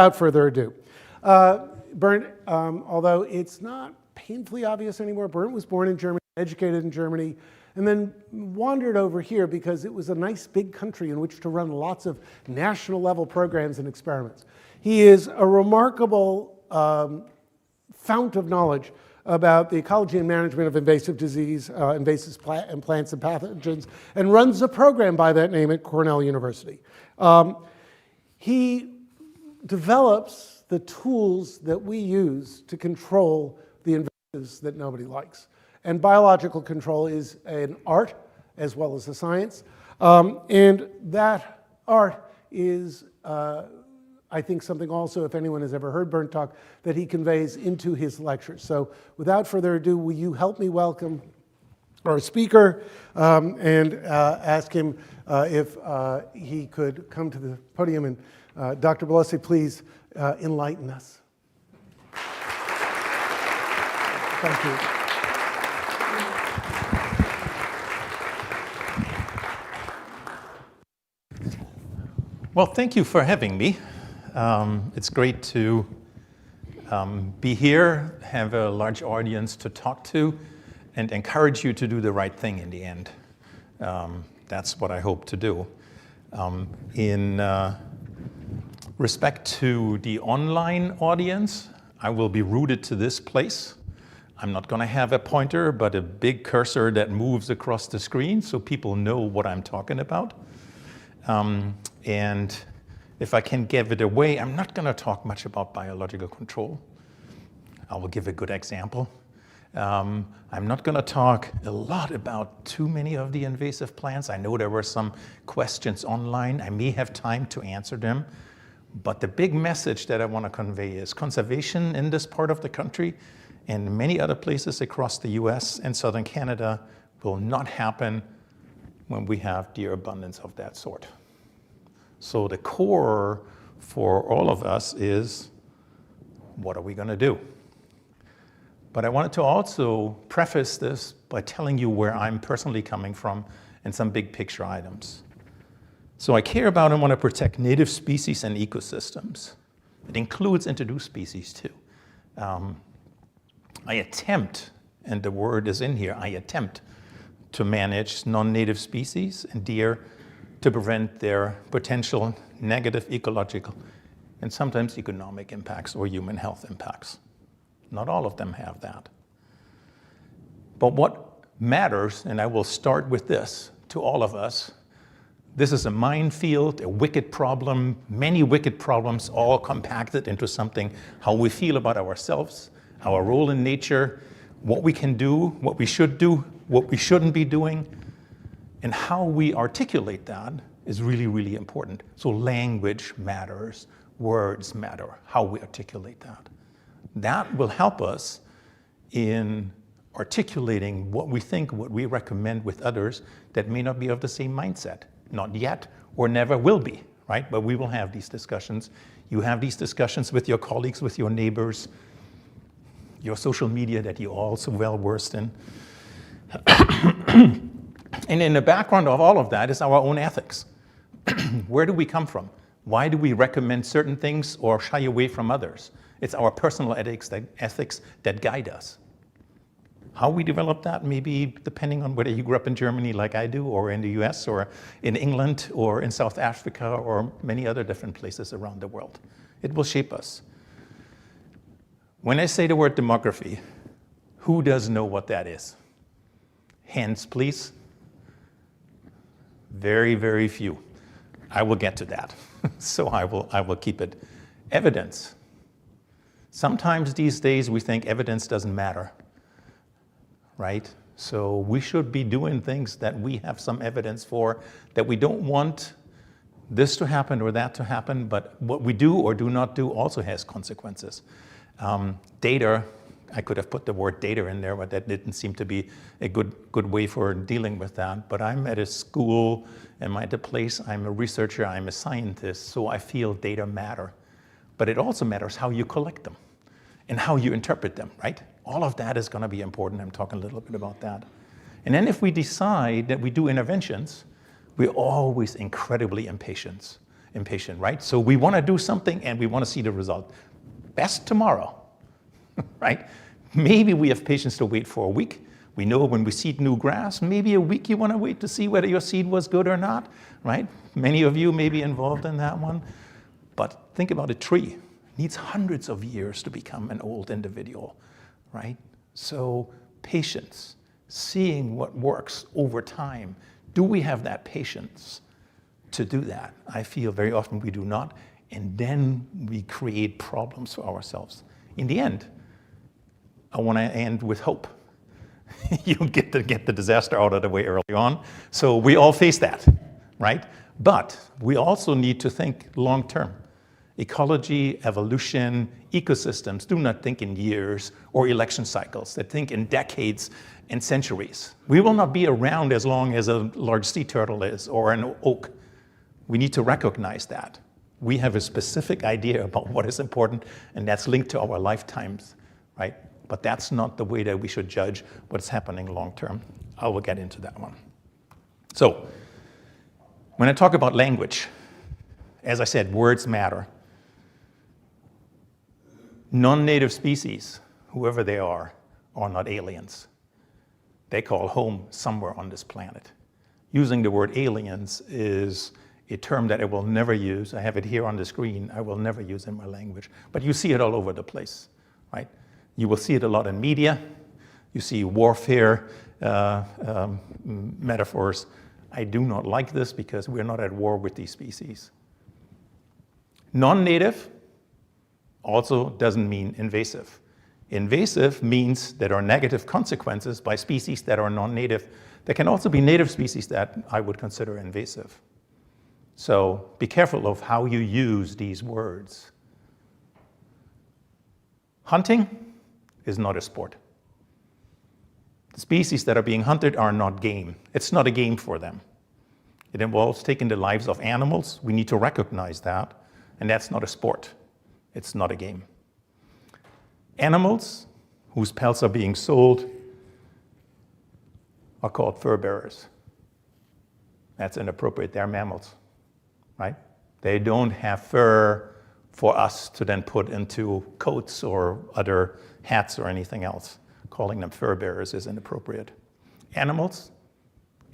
Without further ado, Bernd, although it's not painfully obvious anymore, Bernd was born in Germany, educated in Germany, and then wandered over here because it was a nice big country in which to run lots of national level programs and experiments. He is a remarkable fount of knowledge about the ecology and management of invasive disease, invasive plants and pathogens, and runs a program by that name at Cornell University. He develops the tools that we use to control the invasives that nobody likes. And biological control is an art as well as a science. And that art is, I think, something also, if anyone has ever heard Bernd talk, that he conveys into his lectures. So without further ado, will you help me welcome our speaker and ask him if he could come to the podium. And Dr. Blossey, please enlighten us. Thank you. Well, thank you for having me. It's great to be here, have a large audience to talk to, and encourage you to do the right thing in the end. That's what I hope to do. In respect to the online audience, I will be routed to this place. I'm not going to have a pointer, but a big cursor that moves across the screen so people know what I'm talking about. And if I can give it away, I'm not going to talk much about biological control. I will give a good example. I'm not going to talk a lot about too many of the invasive plants. I know there were some questions online. I may have time to answer them. But the big message that I want to convey is conservation in this part of the country and many other places across the US and southern Canada will not happen when we have deer abundance of that sort. So the core for all of us is, what are we going to do? But I wanted to also preface this by telling you where I'm personally coming from and some big picture items. So I care about and want to protect native species and ecosystems. It includes introduced species too. I attempt, and the word is in here, I attempt to manage non-native species and deer to prevent their potential negative ecological and sometimes economic impacts or human health impacts. Not all of them have that. But what matters, and I will start with this to all of us, this is a minefield, a wicked problem, many wicked problems all compacted into something, how we feel about ourselves, our role in nature, what we can do, what we should do, what we shouldn't be doing, and how we articulate that is really, really important. So language matters, words matter, how we articulate that. That will help us in articulating what we think, what we recommend with others that may not be of the same mindset. Not yet, or never will be, right? But we will have these discussions. You have these discussions with your colleagues, with your neighbors, your social media that you're all so well versed in. And in the background of all of that is our own ethics. Where do we come from? Why do we recommend certain things or shy away from others? It's our personal ethics that guide us. How we develop that may be depending on whether you grew up in Germany like I do, or in the US, or in England, or in South Africa, or many other different places around the world. It will shape us. When I say the word demography, who does know what that is? Hands, please. Very, very few. I will get to that. So I will keep it. Evidence. Sometimes these days we think evidence doesn't matter. Right? So we should be doing things that we have some evidence for, that we don't want this to happen or that to happen, but what we do or do not do also has consequences. Data, I could have put the word data in there, but that didn't seem to be a good way for dealing with that. But I'm at a school, am I at a place, I'm a researcher, I'm a scientist, so I feel data matter. But it also matters how you collect them and how you interpret them, right? All of that is going to be important. I'm talking a little bit about that. And then if we decide that we do interventions, we're always incredibly impatient. impatient, right? So we want to do something and we want to see the result. Best tomorrow, right? Maybe we have patience to wait for a week. We know when we seed new grass, maybe a week you want to wait to see whether your seed was good or not, right? Many of you may be involved in that one. But think about a tree. It needs hundreds of years to become an old individual, right? So patience, seeing what works over time. Do we have that patience to do that? I feel very often we do not, and then we create problems for ourselves. In the end, I want to end with hope. You get the disaster out of the way early on. So we all face that, right? But we also need to think long term. Ecology, evolution, ecosystems do not think in years or election cycles. They think in decades and centuries. We will not be around as long as a large sea turtle is or an oak. We need to recognize that. We have a specific idea about what is important, and that's linked to our lifetimes, right? But that's not the way that we should judge what's happening long term. I will get into that one. So, when I talk about language, as I said, words matter. Non-native species, whoever they are not aliens. They call home somewhere on this planet. Using the word aliens is a term that I will never use. I have it here on the screen. I will never use in my language. But you see it all over the place, right? You will see it a lot in media. You see warfare metaphors. I do not like this because we're not at war with these species. Non-native also doesn't mean invasive. Invasive means there are negative consequences by species that are non-native. There can also be native species that I would consider invasive. So be careful of how you use these words. Hunting is not a sport. The species that are being hunted are not game. It's not a game for them. It involves taking the lives of animals. We need to recognize that. And that's not a sport. It's not a game. Animals whose pelts are being sold are called fur bearers. That's inappropriate. They're mammals, right? They don't have fur for us to then put into coats or other hats or anything else. Calling them fur bearers is inappropriate. Animals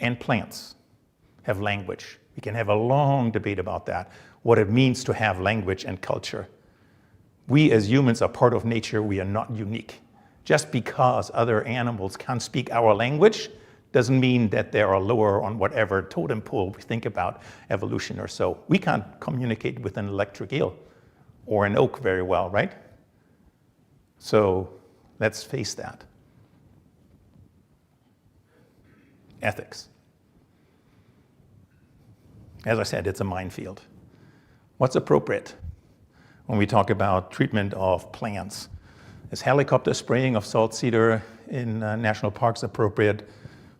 and plants have language. We can have a long debate about that, what it means to have language and culture. We as humans are part of nature. We are not unique. Just because other animals can't speak our language doesn't mean that they are lower on whatever totem pole we think about evolution or so. We can't communicate with an electric eel or an oak very well, right? So let's face that. Ethics. As I said, it's a minefield. What's appropriate when we talk about treatment of plants? Is helicopter spraying of salt cedar in national parks appropriate?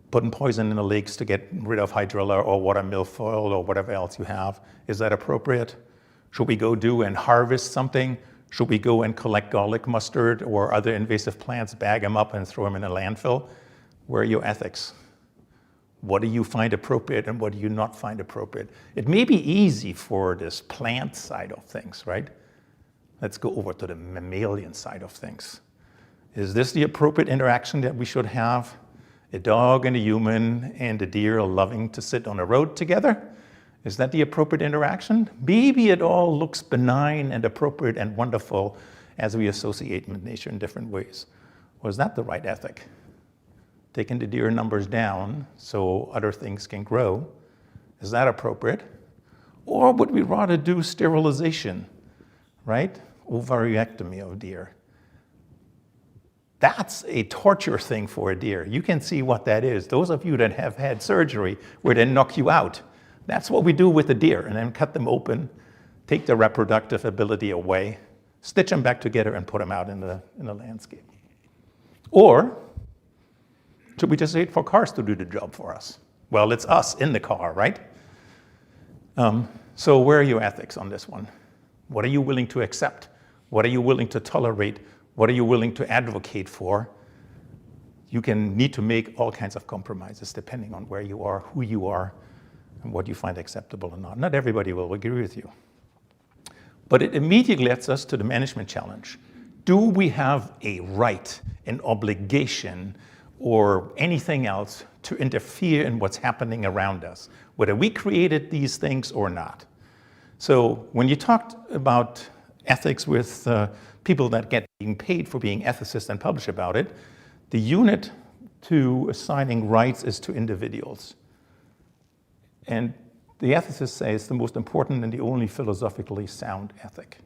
Putting poison in the lakes to get rid of hydrilla or water milfoil or whatever else you have, is that appropriate? Should we go do and harvest something? Should we go and collect garlic mustard or other invasive plants, bag them up and throw them in a landfill? Where are your ethics? What do you find appropriate and what do you not find appropriate? It may be easy for this plant side of things, right? Let's go over to the mammalian side of things. Is this the appropriate interaction that we should have? A dog and a human and a deer loving to sit on a road together? Is that the appropriate interaction? Maybe it all looks benign and appropriate and wonderful as we associate with nature in different ways. Or is that the right ethic? Taking the deer numbers down so other things can grow, is that appropriate? Or would we rather do sterilization, right? Ovarectomy of deer. That's a torture thing for a deer. You can see what that is. Those of you that have had surgery where they knock you out, that's what we do with a deer, and then cut them open, take the reproductive ability away, stitch them back together and put them out in the landscape. Or should we just wait for cars to do the job for us? Well, it's us in the car, right? So where are your ethics on this one? What are you willing to accept? What are you willing to tolerate? What are you willing to advocate for? You can need to make all kinds of compromises depending on where you are, who you are, and what you find acceptable or not. Not everybody will agree with you. But it immediately leads us to the management challenge. Do we have a right, an obligation, or anything else to interfere in what's happening around us, whether we created these things or not? So when you talked about ethics with people that get being paid for being ethicists and publish about it, the unit to assigning rights is to individuals. And the ethicists say it's the most important and the only philosophically sound ethic.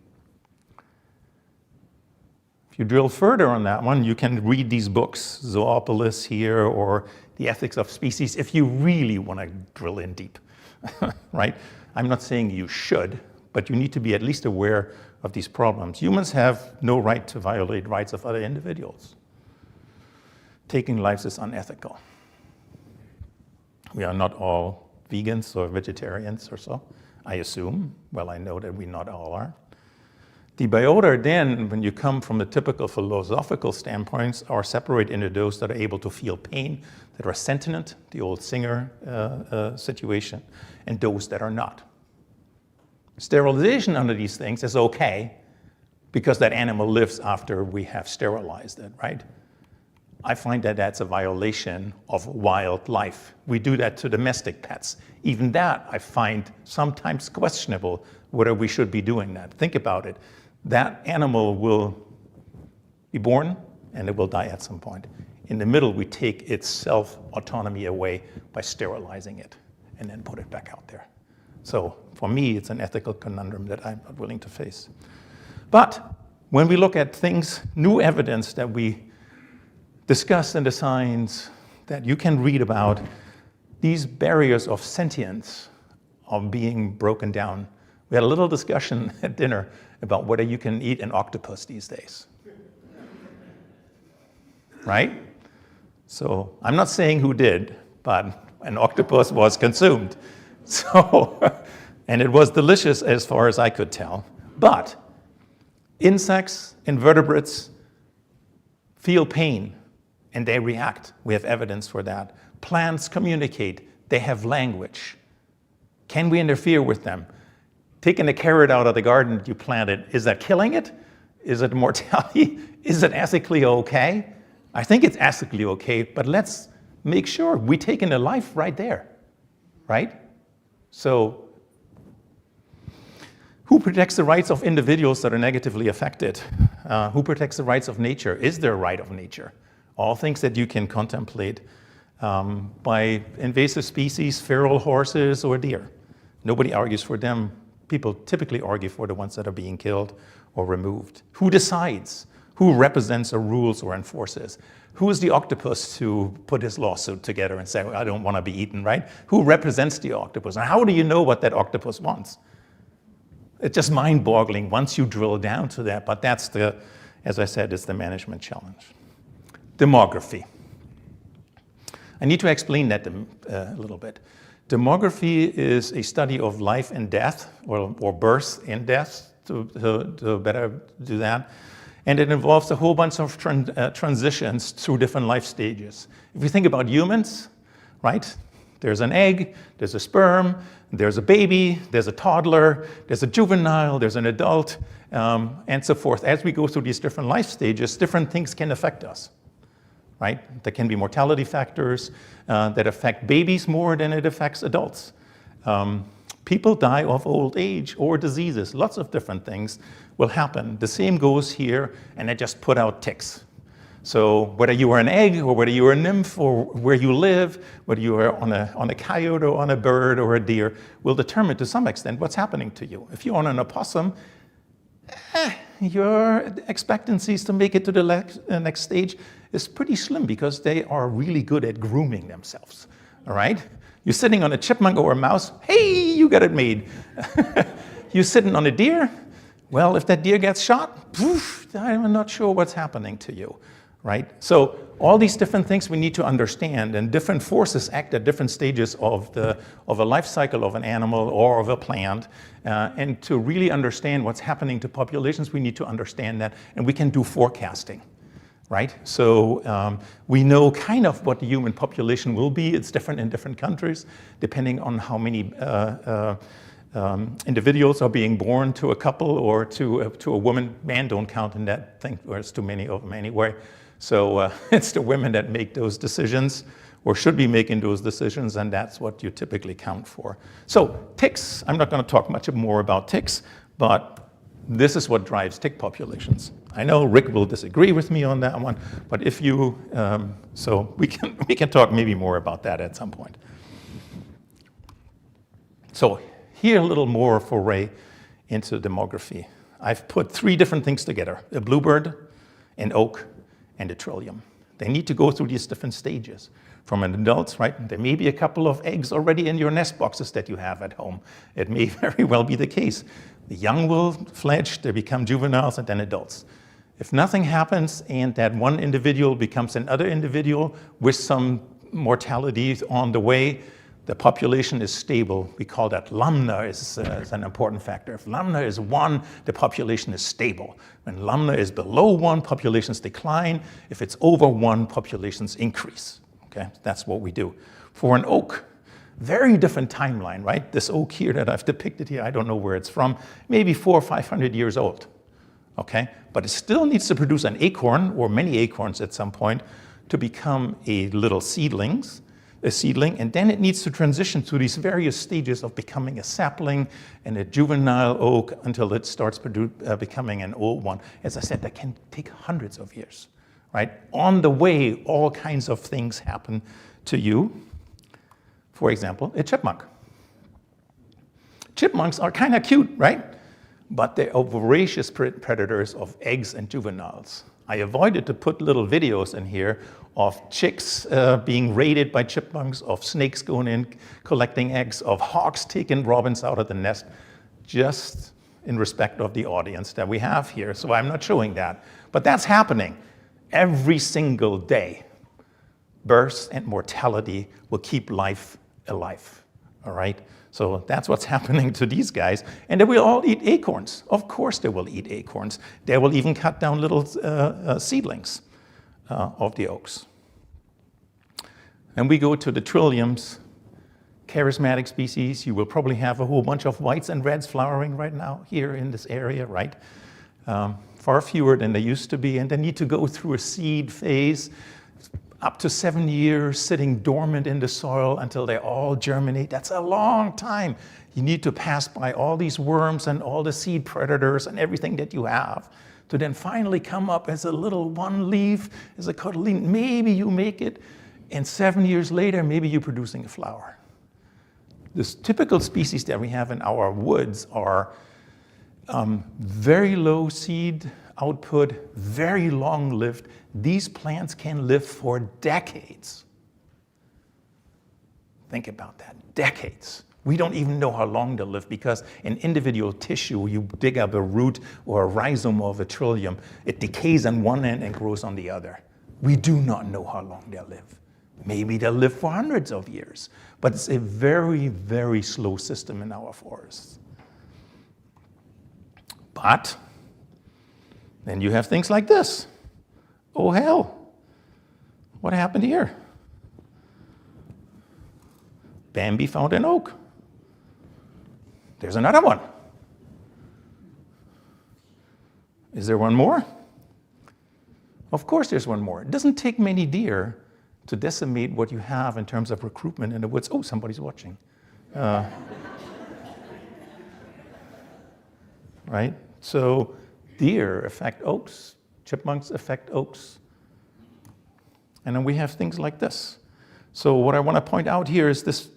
If you drill further on that one, you can read these books, Zoopolis here, or The Ethics of Species, if you really want to drill in deep, right? I'm not saying you should, but you need to be at least aware of these problems. Humans have no right to violate rights of other individuals. Taking lives is unethical. We are not all vegans or vegetarians or so, I assume. Well, I know that we not all are. The biota then, when you come from the typical philosophical standpoints, are separated into those that are able to feel pain, that are sentient, the old Singer situation, and those that are not. Sterilization under these things is okay because that animal lives after we have sterilized it, right? I find that that's a violation of wildlife. We do that to domestic pets. Even that I find sometimes questionable whether we should be doing that. Think about it. That animal will be born and it will die at some point. In the middle, we take its self-autonomy away by sterilizing it and then put it back out there. So for me, it's an ethical conundrum that I'm not willing to face. But when we look at things, new evidence that we discuss in the science that you can read about, these barriers of sentience are being broken down. We had a little discussion at dinner about whether you can eat an octopus these days. Right? So I'm not saying who did, but an octopus was consumed. So, and it was delicious as far as I could tell. But insects, invertebrates feel pain and they react. We have evidence for that. Plants communicate. They have language. Can we interfere with them? Taking a carrot out of the garden that you planted, is that killing it? Is it mortality? Is it ethically okay? I think it's ethically okay, but let's make sure we're taking a life right there, right? So who protects the rights of individuals that are negatively affected? Who protects the rights of nature? Is there a right of nature? All things that you can contemplate by invasive species, feral horses, or deer. Nobody argues for them. People typically argue for the ones that are being killed or removed. Who decides? Who represents or rules or enforces? Who is the octopus to put his lawsuit together and say, well, I don't want to be eaten, right? Who represents the octopus? And how do you know what that octopus wants? It's just mind-boggling once you drill down to that, but that's the, as I said, it's the management challenge. Demography. I need to explain that a little bit. Demography is a study of life and death, or birth and death, to better do that. And it involves a whole bunch of transitions through different life stages. If you think about humans, right? There's an egg, there's a sperm, there's a baby, there's a toddler, there's a juvenile, there's an adult, and so forth. As we go through these different life stages, different things can affect us, right? There can be mortality factors that affect babies more than it affects adults. People die of old age or diseases. Lots of different things will happen. The same goes here, and I just put out ticks. So whether you are an egg or whether you are a nymph or where you live, whether you are on a coyote or on a bird or a deer, will determine to some extent what's happening to you. If you're on an opossum, your expectancies to make it to the next stage is pretty slim because they are really good at grooming themselves, all right? You're sitting on a chipmunk or a mouse, hey, you got it made. You're sitting on a deer, well, if that deer gets shot, poof, I'm not sure what's happening to you, right? So all these different things we need to understand, and different forces act at different stages of a life cycle of an animal or of a plant. And to really understand what's happening to populations, we need to understand that, and we can do forecasting, right? So we know kind of what the human population will be. It's different in different countries, depending on how many individuals are being born to a couple or to a woman. Men don't count in that thing, or it's too many of them anyway. So it's the women that make those decisions, or should be making those decisions, and that's what you typically count for. So ticks, I'm not going to talk much more about ticks, but this is what drives tick populations. I know Rick will disagree with me on that one, but if you, so we can talk maybe more about that at some point. So here a little more foray into demography. I've put 3 different things together: a bluebird, an oak, and a trillium. They need to go through these different stages. From an adult, right, there may be a couple of eggs already in your nest boxes that you have at home. It may very well be the case. The young will fledge, they become juveniles, and then adults. If nothing happens and that one individual becomes another individual with some mortality on the way, the population is stable. We call that lambda is an important factor. If lambda is 1, the population is stable. When lambda is below 1, populations decline. If it's over 1, populations increase. Okay, that's what we do. For an oak, very different timeline, right? This oak here that I've depicted here, I don't know where it's from, maybe 400 or 500 years old. Okay, but it still needs to produce an acorn or many acorns at some point to become a little seedling, and then it needs to transition through these various stages of becoming a sapling and a juvenile oak until it starts becoming an old one. As I said, that can take hundreds of years, right? On the way, all kinds of things happen to you. For example, a chipmunk. Chipmunks are kind of cute, right? But they are voracious predators of eggs and juveniles. I avoided to put little videos in here of chicks being raided by chipmunks, of snakes going in collecting eggs, of hawks taking robins out of the nest, just in respect of the audience that we have here. So I'm not showing that. But that's happening every single day. Births and mortality will keep life alive, all right? So that's what's happening to these guys. And they will all eat acorns. Of course they will eat acorns. They will even cut down little seedlings of the oaks. And we go to the trilliums, charismatic species. You will probably have a whole bunch of whites and reds flowering right now here in this area, right? Far fewer than they used to be, and they need to go through a seed phase, up to 7 years sitting dormant in the soil until they all germinate. That's a long time. You need to pass by all these worms and all the seed predators and everything that you have to then finally come up as a little one leaf, as a cotyledon. Maybe you make it, and 7 years later, maybe you're producing a flower. This typical species that we have in our woods are very low seed output, very long-lived. These plants can live for decades. Think about that, decades. We don't even know how long they'll live because in individual tissue, you dig up a root or a rhizome of a trillium, it decays on one end and grows on the other. We do not know how long they'll live. Maybe they'll live for hundreds of years, but it's a very, very slow system in our forests. But then you have things like this. Oh, hell, what happened here? Bambi found an oak. There's another one. Is there one more? Of course there's one more. It doesn't take many deer to decimate what you have in terms of recruitment in the woods. Oh, somebody's watching. Right? So deer affect oaks, chipmunks affect oaks. And then we have things like this. So what I want to point out here is this,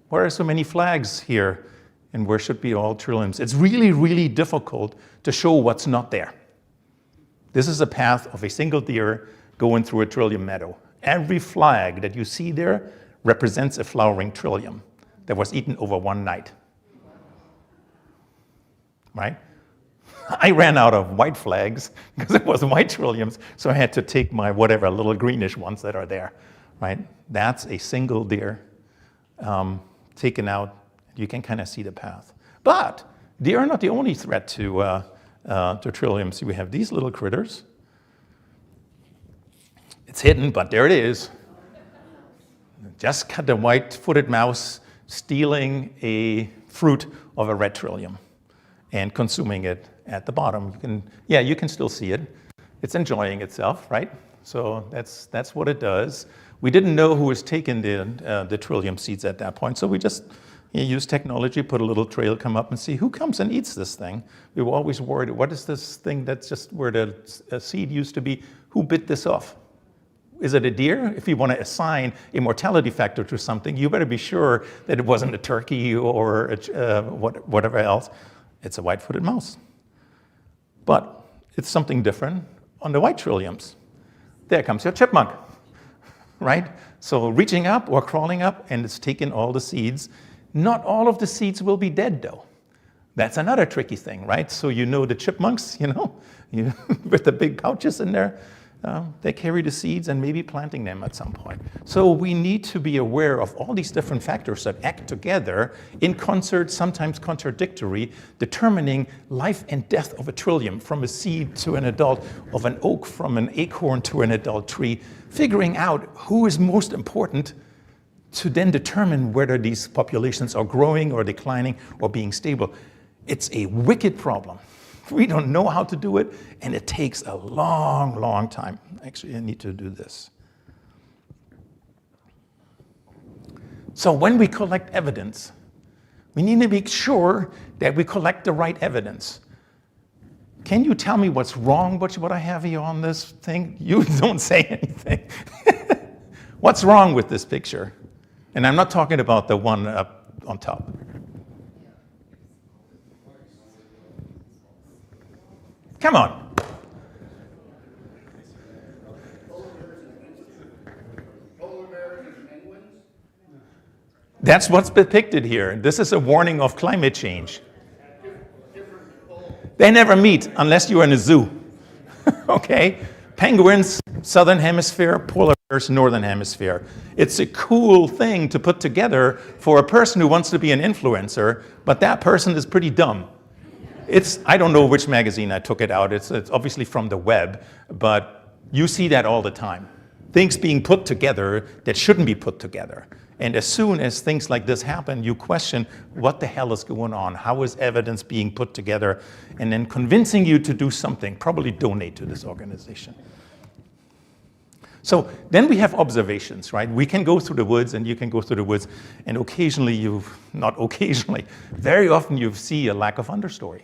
why are so many flags here and where should be all trilliums? It's really, really difficult to show what's not there. This is a path of a single deer going through a trillium meadow. Every flag that you see there represents a flowering trillium that was eaten over one night. Right? I ran out of white flags because it was white trilliums, so I had to take my whatever little greenish ones that are there. Right? That's a single deer taken out. You can kind of see the path. But deer are not the only threat to trilliums. We have these little critters. It's hidden, but there it is. Just cut the white-footed mouse stealing a fruit of a red trillium and consuming it at the bottom. You can still see it. It's enjoying itself, right? So that's what it does. We didn't know who was taking the trillium seeds at that point, so we just use technology, put a little trail, come up and see who comes and eats this thing. We were always worried, what is this thing that's just where the seed used to be? Who bit this off? Is it a deer? If you want to assign a mortality factor to something, you better be sure that it wasn't a turkey or whatever else. It's a white-footed mouse. But it's something different on the white trilliums. There comes your chipmunk, right? So reaching up or crawling up, and it's taking all the seeds. Not all of the seeds will be dead, though. That's another tricky thing, right? So you know the chipmunks, with the big pouches in there, they carry the seeds and maybe planting them at some point. So we need to be aware of all these different factors that act together in concert, sometimes contradictory, determining life and death of a trillium, from a seed to an adult, of an oak from an acorn to an adult tree, figuring out who is most important to then determine whether these populations are growing or declining or being stable. It's a wicked problem. We don't know how to do it, and it takes a long, long time. Actually, I need to do this. So when we collect evidence, we need to make sure that we collect the right evidence. Can you tell me what's wrong with what I have here on this thing? You don't say anything. What's wrong with this picture? And I'm not talking about the one up on top. Come on. That's what's depicted here. This is a warning of climate change. They never meet unless you're in a zoo. Okay? Penguins, southern hemisphere, polar bears, northern hemisphere. It's a cool thing to put together for a person who wants to be an influencer, but that person is pretty dumb. I don't know which magazine I took it out. It's obviously from the web, but you see that all the time. Things being put together that shouldn't be put together. And as soon as things like this happen, you question what the hell is going on? How is evidence being put together? And then convincing you to do something, probably donate to this organization. So then we have observations, right? We can go through the woods, and you can go through the woods, and occasionally very often you see a lack of understory.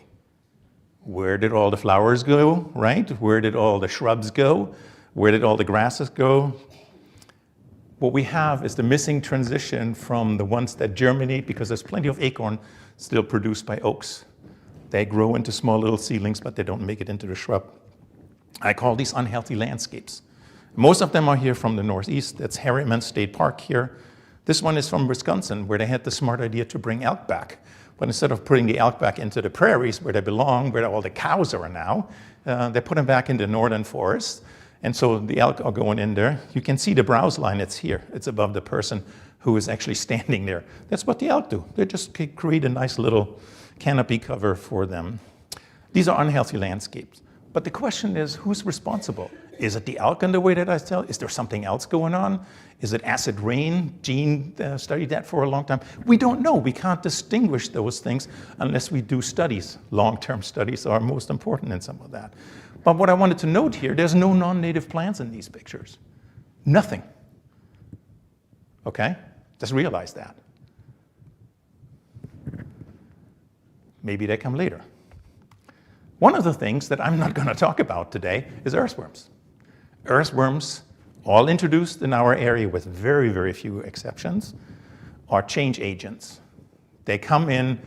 Where did all the flowers go, right? Where did all the shrubs go? Where did all the grasses go? What we have is the missing transition from the ones that germinate, because there's plenty of acorn still produced by oaks. They grow into small little seedlings, but they don't make it into the shrub. I call these unhealthy landscapes. Most of them are here from the Northeast. That's Harriman State Park here. This one is from Wisconsin, where they had the smart idea to bring elk back. But instead of putting the elk back into the prairies where they belong, where all the cows are now, they put them back in the northern forest. And so the elk are going in there. You can see the browse line, it's here. It's above the person who is actually standing there. That's what the elk do. They just create a nice little canopy cover for them. These are unhealthy landscapes. But the question is, who's responsible? Is it the elk in the way that I tell? Is there something else going on? Is it acid rain? Gene studied that for a long time. We don't know. We can't distinguish those things unless we do studies. Long-term studies are most important in some of that. But what I wanted to note here, there's no non-native plants in these pictures. Nothing. Okay? Just realize that. Maybe they come later. One of the things that I'm not going to talk about today is earthworms. Earthworms, all introduced in our area with very, very few exceptions, are change agents. They come in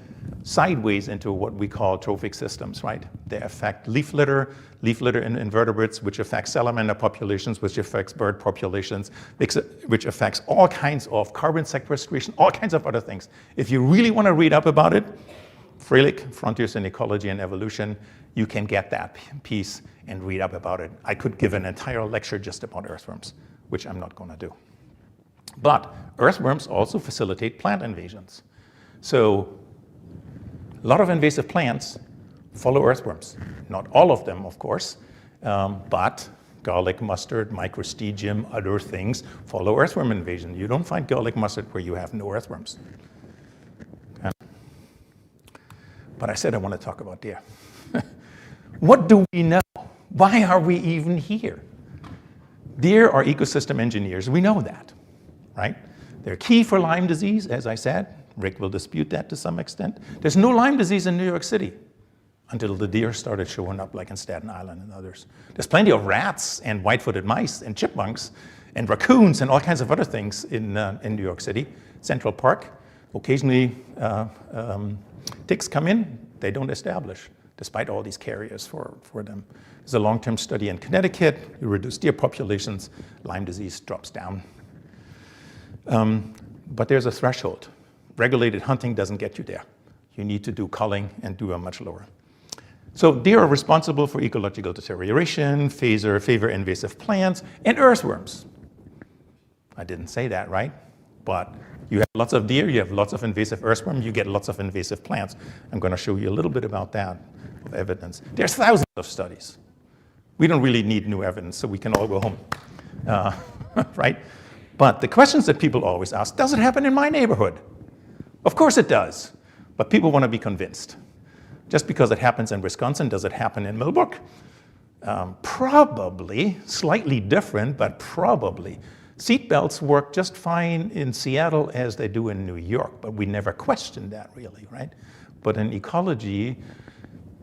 sideways into what we call trophic systems, right? They affect leaf litter in invertebrates, which affects salamander populations, which affects bird populations, which affects all kinds of carbon sequestration, all kinds of other things. If you really want to read up about it, Freilich, Frontiers in Ecology and Evolution, you can get that piece and read up about it. I could give an entire lecture just about earthworms, which I'm not going to do. But earthworms also facilitate plant invasions. So a lot of invasive plants follow earthworms. Not all of them, of course, but garlic mustard, microstegium, other things follow earthworm invasion. You don't find garlic mustard where you have no earthworms. Okay. But I said I want to talk about deer. What do we know? Why are we even here? Deer are ecosystem engineers. We know that, right? They're key for Lyme disease, as I said. Rick will dispute that to some extent. There's no Lyme disease in New York City until the deer started showing up, like in Staten Island and others. There's plenty of rats and white-footed mice and chipmunks and raccoons and all kinds of other things in New York City. Central Park, occasionally ticks come in, they don't establish, despite all these carriers for them. There's a long-term study in Connecticut. You reduce deer populations, Lyme disease drops down. But there's a threshold. Regulated hunting doesn't get you there. You need to do culling and do a much lower. So deer are responsible for ecological deterioration, favor invasive plants, and earthworms. I didn't say that, right? But you have lots of deer, you have lots of invasive earthworm, you get lots of invasive plants. I'm going to show you a little bit about that, of evidence. There's thousands of studies. We don't really need new evidence, so we can all go home, right? But the questions that people always ask, does it happen in my neighborhood? Of course it does, but people want to be convinced. Just because it happens in Wisconsin, does it happen in Millbrook? Probably, slightly different, but probably. Seatbelts work just fine in Seattle as they do in New York, but we never questioned that really, right? But in ecology,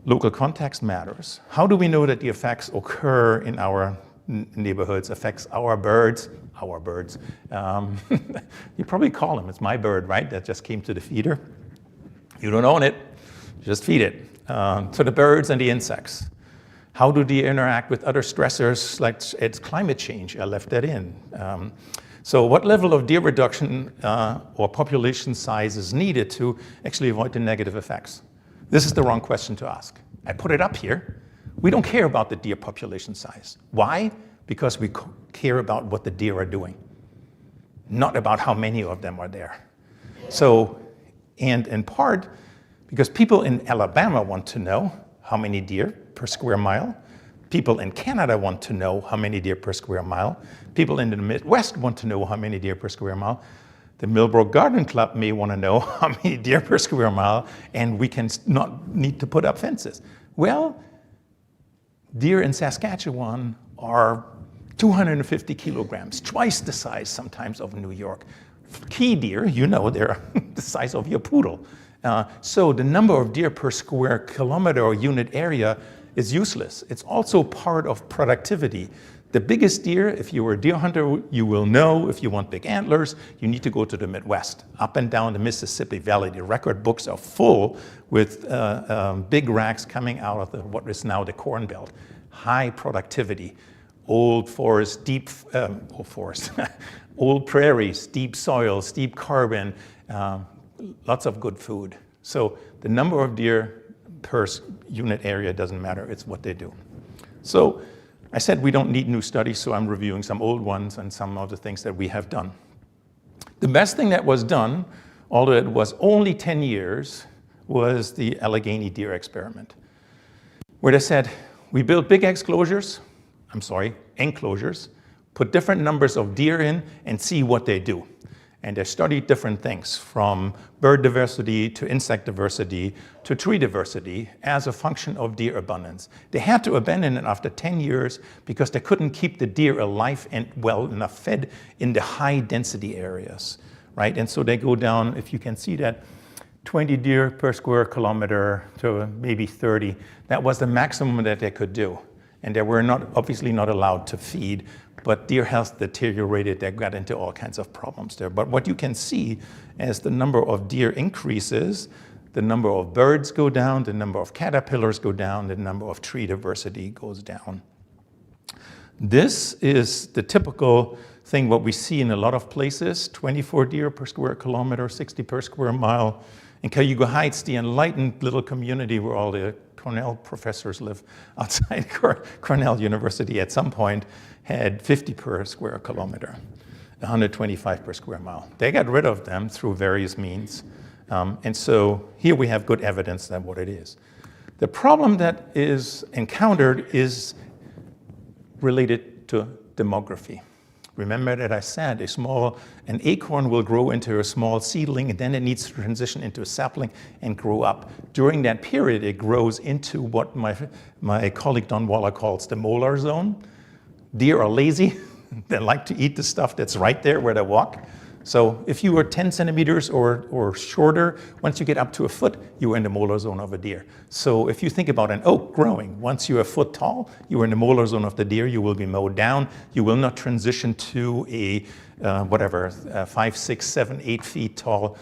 local context matters. How do we know that the effects occur in our neighborhoods, affects our birds? Our birds. You probably call them, it's my bird, right? That just came to the feeder. You don't own it, just feed it. To the birds and the insects. How do they interact with other stressors like it's climate change? I left that in. So what level of deer reduction or population size is needed to actually avoid the negative effects? This is the wrong question to ask. I put it up here. We don't care about the deer population size. Why? Because we care about what the deer are doing, not about how many of them are there. So, and in part, because people in Alabama want to know how many deer per square mile. People in Canada want to know how many deer per square mile. People in the Midwest want to know how many deer per square mile. The Millbrook Garden Club may want to know how many deer per square mile, and we can not need to put up fences. Well, deer in Saskatchewan are 250 kilograms, twice the size sometimes of New York. Key deer, you know, they're the size of your poodle. So the number of deer per square kilometer or unit area is useless. It's also part of productivity. The biggest deer, if you were a deer hunter, you will know if you want big antlers, you need to go to the Midwest, up and down the Mississippi Valley. The record books are full with big racks coming out of what is now the Corn Belt. High productivity, old forest, deep, old prairies, deep soils, deep carbon, lots of good food. So the number of deer per unit area doesn't matter, it's what they do. So I said we don't need new studies, so I'm reviewing some old ones and some of the things that we have done. The best thing that was done, although it was only 10 years, was the Allegheny deer experiment, where they said, we built big enclosures, put different numbers of deer in and see what they do. And they studied different things, from bird diversity to insect diversity to tree diversity as a function of deer abundance. They had to abandon it after 10 years because they couldn't keep the deer alive and well enough fed in the high density areas, right? And so they go down, if you can see that, 20 deer per square kilometer to maybe 30. That was the maximum that they could do. And they were obviously not allowed to feed, but deer health deteriorated. They got into all kinds of problems there. But what you can see as the number of deer increases, the number of birds go down, the number of caterpillars go down, the number of tree diversity goes down. This is the typical thing what we see in a lot of places, 24 deer per square kilometer, 60 per square mile. In Cayuga Heights, the enlightened little community where all the Cornell professors live outside Cornell University at some point, had 50 per square kilometer, 125 per square mile. They got rid of them through various means. And so here we have good evidence that what it is. The problem that is encountered is related to demography. Remember that I said an acorn will grow into a small seedling, and then it needs to transition into a sapling and grow up. During that period, it grows into what my colleague Don Waller calls the molar zone. Deer are lazy. They like to eat the stuff that's right there where they walk. So if you were 10 centimeters or shorter, once you get up to a foot, you are in the molar zone of a deer. So if you think about an oak growing, once you're a foot tall, you are in the molar zone of the deer, you will be mowed down. You will not transition to a 5, 6, 7, 8 feet tall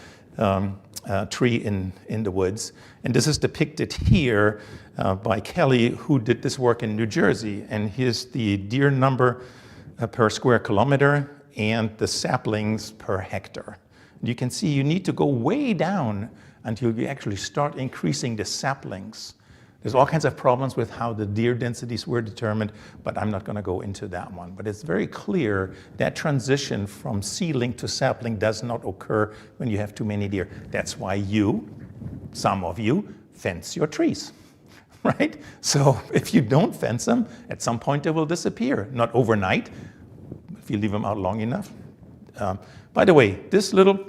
tree in the woods. And this is depicted here by Kelly, who did this work in New Jersey. And here's the deer number per square kilometer and the saplings per hectare. You can see you need to go way down until you actually start increasing the saplings. There's all kinds of problems with how the deer densities were determined, but I'm not going to go into that one. But it's very clear that transition from seedling to sapling does not occur when you have too many deer. That's why some of you, fence your trees, right? So if you don't fence them, at some point they will disappear. Not overnight, if you leave them out long enough. By the way, this little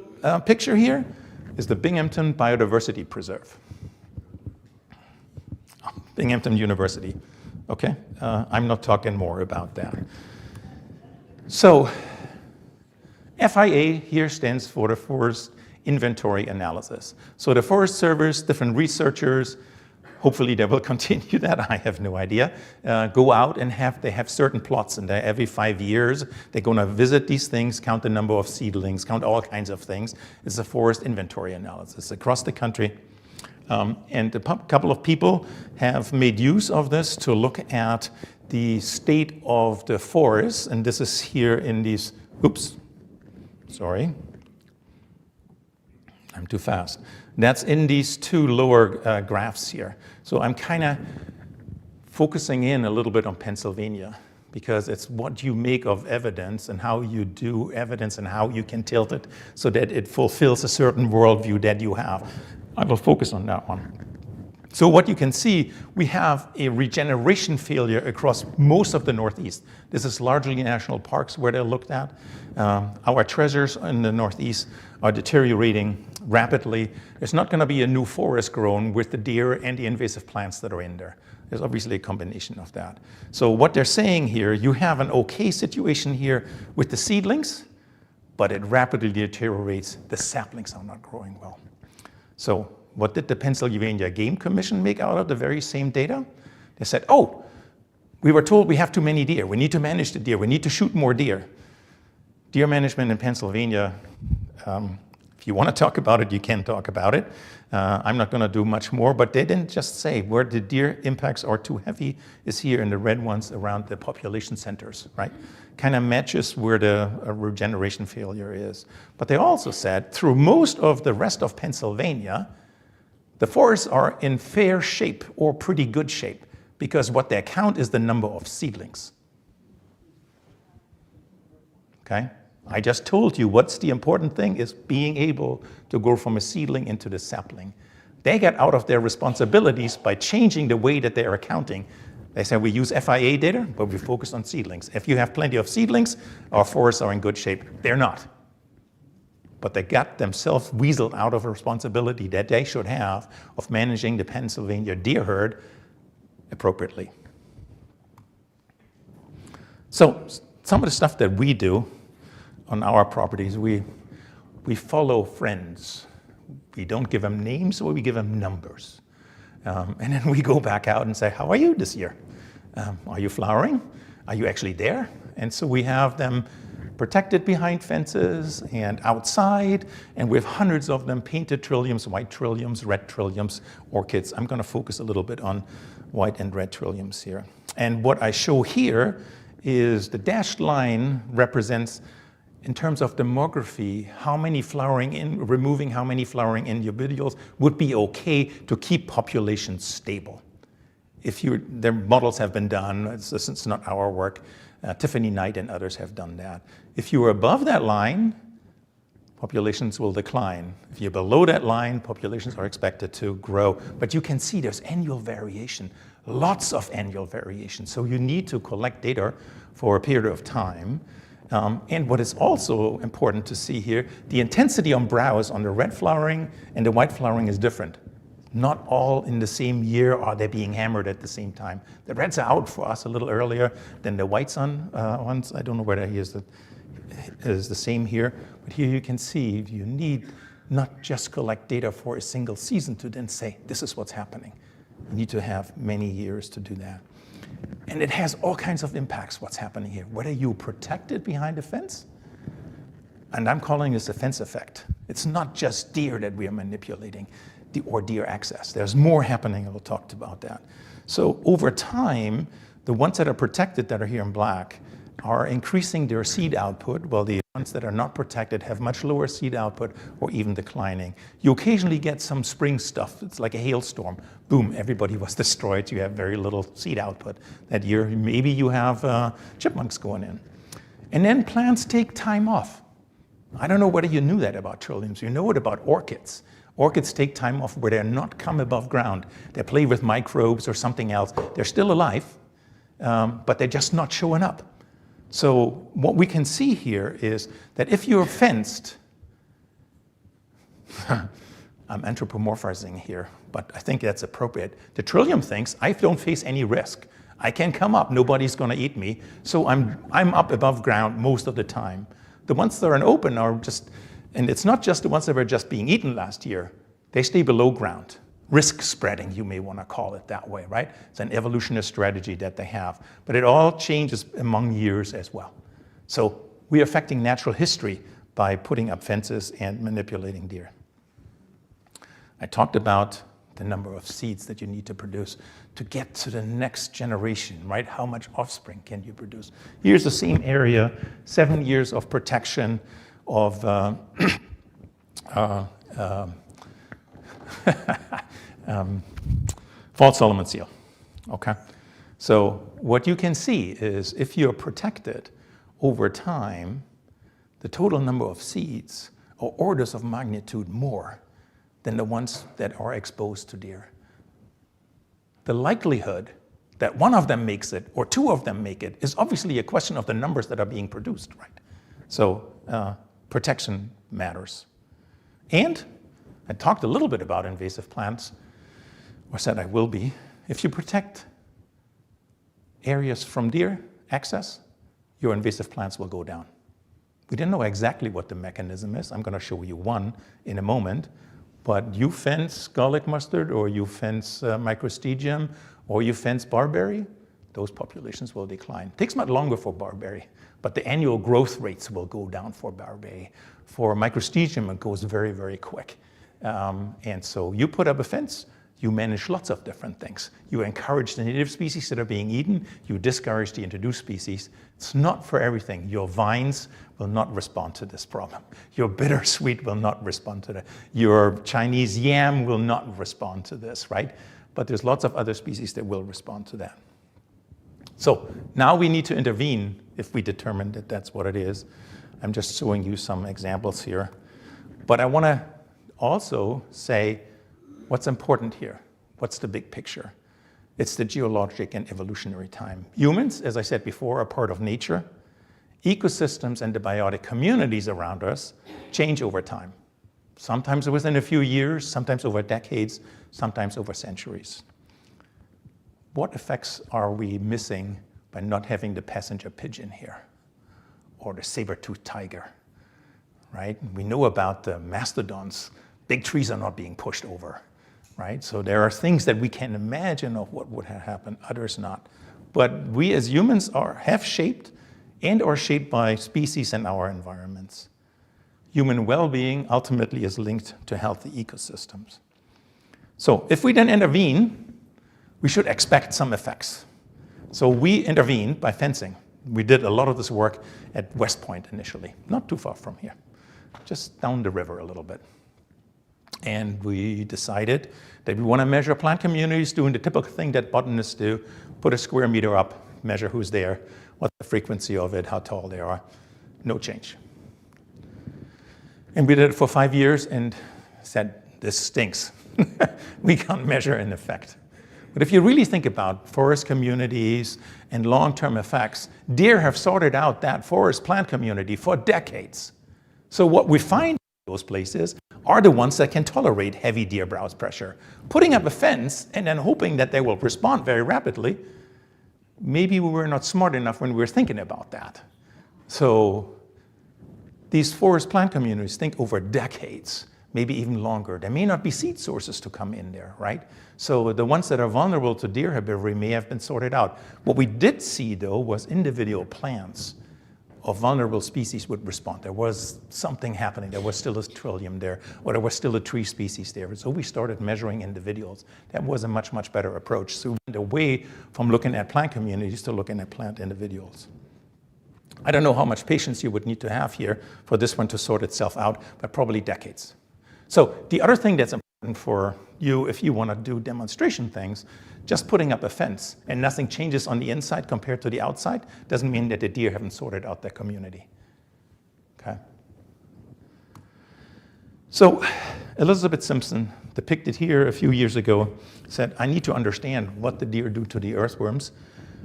picture here is the Binghamton Biodiversity Preserve. Binghamton University, okay? I'm not talking more about that. So, FIA here stands for the Forest Inventory Analysis. So the Forest Service, different researchers, hopefully they will continue that, I have no idea, go out and they have certain plots, and every 5 years they're going to visit these things, count the number of seedlings, count all kinds of things. It's a forest inventory analysis across the country. And a couple of people have made use of this to look at the state of the forests, and this is here in these, I'm too fast. That's in these two lower graphs here. So I'm kind of focusing in a little bit on Pennsylvania, because it's what you make of evidence and how you do evidence and how you can tilt it so that it fulfills a certain worldview that you have. I will focus on that one. So what you can see, we have a regeneration failure across most of the Northeast. This is largely national parks where they're looked at. Our treasures in the Northeast are deteriorating rapidly. There's not going to be a new forest grown with the deer and the invasive plants that are in there. There's obviously a combination of that. So what they're saying here, you have an okay situation here with the seedlings, but it rapidly deteriorates. The saplings are not growing well. So what did the Pennsylvania Game Commission make out of the very same data? They said, oh, we were told we have too many deer. We need to manage the deer. We need to shoot more deer. Deer management in Pennsylvania, if you want to talk about it, you can talk about it. I'm not going to do much more, but they didn't just say where the deer impacts are too heavy is here in the red ones around the population centers, right? Kind of matches where the regeneration failure is. But they also said through most of the rest of Pennsylvania, the forests are in fair shape or pretty good shape because what they count is the number of seedlings. Okay? I just told you what's the important thing is being able to go from a seedling into the sapling. They get out of their responsibilities by changing the way that they are accounting. They say we use FIA data, but we focus on seedlings. If you have plenty of seedlings, our forests are in good shape. They're not. But they got themselves weaseled out of a responsibility that they should have of managing the Pennsylvania deer herd appropriately. So some of the stuff that we do on our properties, we follow friends. We don't give them names, but we give them numbers. And then we go back out and say, how are you this year? Are you flowering? Are you actually there? And so we have them protected behind fences and outside, and we have hundreds of them, painted trilliums, white trilliums, red trilliums, orchids. I'm going to focus a little bit on white and red trilliums here. And what I show here is the dashed line represents, in terms of demography, how many removing how many flowering individuals would be okay to keep populations stable. Their models have been done, it's not our work. Tiffany Knight and others have done that. If you are above that line, populations will decline. If you're below that line, populations are expected to grow. But you can see there's annual variation. lots of annual variation. So you need to collect data for a period of time. And what is also important to see here, the intensity on browse on the red flowering and the white flowering is different. Not all in the same year are they being hammered at the same time. The reds are out for us a little earlier than the whites ones. I don't know whether he is the same here, but here you can see you need not just collect data for a single season to then say, this is what's happening. You need to have many years to do that. And it has all kinds of impacts, what's happening here. Whether you protect it behind a fence, and I'm calling this a fence effect. It's not just deer that we are manipulating, or deer access. There's more happening, and we'll talk about that. So over time, the ones that are protected that are here in black are increasing their seed output, while the ones that are not protected have much lower seed output or even declining. You occasionally get some spring stuff. It's like a hailstorm. Boom, everybody was destroyed. You have very little seed output that year. Maybe you have chipmunks going in. And then plants take time off. I don't know whether you knew that about trilliums. You know it about orchids. Orchids take time off where they're not come above ground. They play with microbes or something else. They're still alive, but they're just not showing up. So what we can see here is that if you're fenced, I'm anthropomorphizing here, but I think that's appropriate. The trillium thinks, I don't face any risk. I can come up, nobody's gonna eat me, so I'm up above ground most of the time. The ones that are in open are just, and it's not just the ones that were just being eaten last year, they stay below ground. Risk spreading, you may want to call it that way, right? It's an evolutionary strategy that they have. But it all changes among years as well. So we're affecting natural history by putting up fences and manipulating deer. I talked about the number of seeds that you need to produce to get to the next generation, right? How much offspring can you produce? Here's the same area, 7 years of protection of false Solomon seal, okay? So what you can see is if you're protected over time, the total number of seeds are orders of magnitude more than the ones that are exposed to deer. The likelihood that one of them makes it or two of them make it is obviously a question of the numbers that are being produced, right? So protection matters. And I talked a little bit about invasive plants, or said I will be. If you protect areas from deer access, your invasive plants will go down. We didn't know exactly what the mechanism is. I'm going to show you one in a moment. But you fence garlic mustard, or you fence microstegium, or you fence barberry, those populations will decline. It takes much longer for barberry, but the annual growth rates will go down for barberry. For microstegium, it goes very, very quick. And so you put up a fence, you manage lots of different things. You encourage the native species that are being eaten, you discourage the introduced species. It's not for everything. Your vines will not respond to this problem. Your bittersweet will not respond to that. Your Chinese yam will not respond to this, right? But there's lots of other species that will respond to that. So now we need to intervene if we determine that that's what it is. I'm just showing you some examples here. But I want to also say what's important here. What's the big picture? It's the geologic and evolutionary time. Humans, as I said before, are part of nature. Ecosystems and the biotic communities around us change over time. Sometimes within a few years, sometimes over decades, sometimes over centuries. What effects are we missing by not having the passenger pigeon here? Or the saber-toothed tiger, right? We know about the mastodons. Big trees are not being pushed over, right? So there are things that we can imagine of what would have happened, others not. But we as humans have shaped and are shaped by species and our environments. Human well-being ultimately is linked to healthy ecosystems. So if we then intervene, we should expect some effects. So we intervened by fencing. We did a lot of this work at West Point initially, not too far from here, just down the river a little bit. And we decided that we want to measure plant communities doing the typical thing that botanists do, put a square meter up, measure who's there, what's the frequency of it, how tall they are, no change. And we did it for 5 years and said, this stinks. We can't measure an effect. But if you really think about forest communities and long-term effects, deer have sorted out that forest plant community for decades. So what we find in those places are the ones that can tolerate heavy deer browse pressure. Putting up a fence and then hoping that they will respond very rapidly, maybe we were not smart enough when we were thinking about that. So these forest plant communities think over decades, maybe even longer. There may not be seed sources to come in there, right? So the ones that are vulnerable to deer herbivory may have been sorted out. What we did see, though, was individual plants of vulnerable species would respond. There was something happening. There was still a trillium there, or there was still a tree species there. So we started measuring individuals. That was a much, much better approach. So we went away from looking at plant communities to looking at plant individuals. I don't know how much patience you would need to have here for this one to sort itself out, but probably decades. So the other thing that's important for you, if you want to do demonstration things, just putting up a fence and nothing changes on the inside compared to the outside doesn't mean that the deer haven't sorted out their community. Okay? So Elizabeth Simpson, depicted here a few years ago, said, I need to understand what the deer do to the earthworms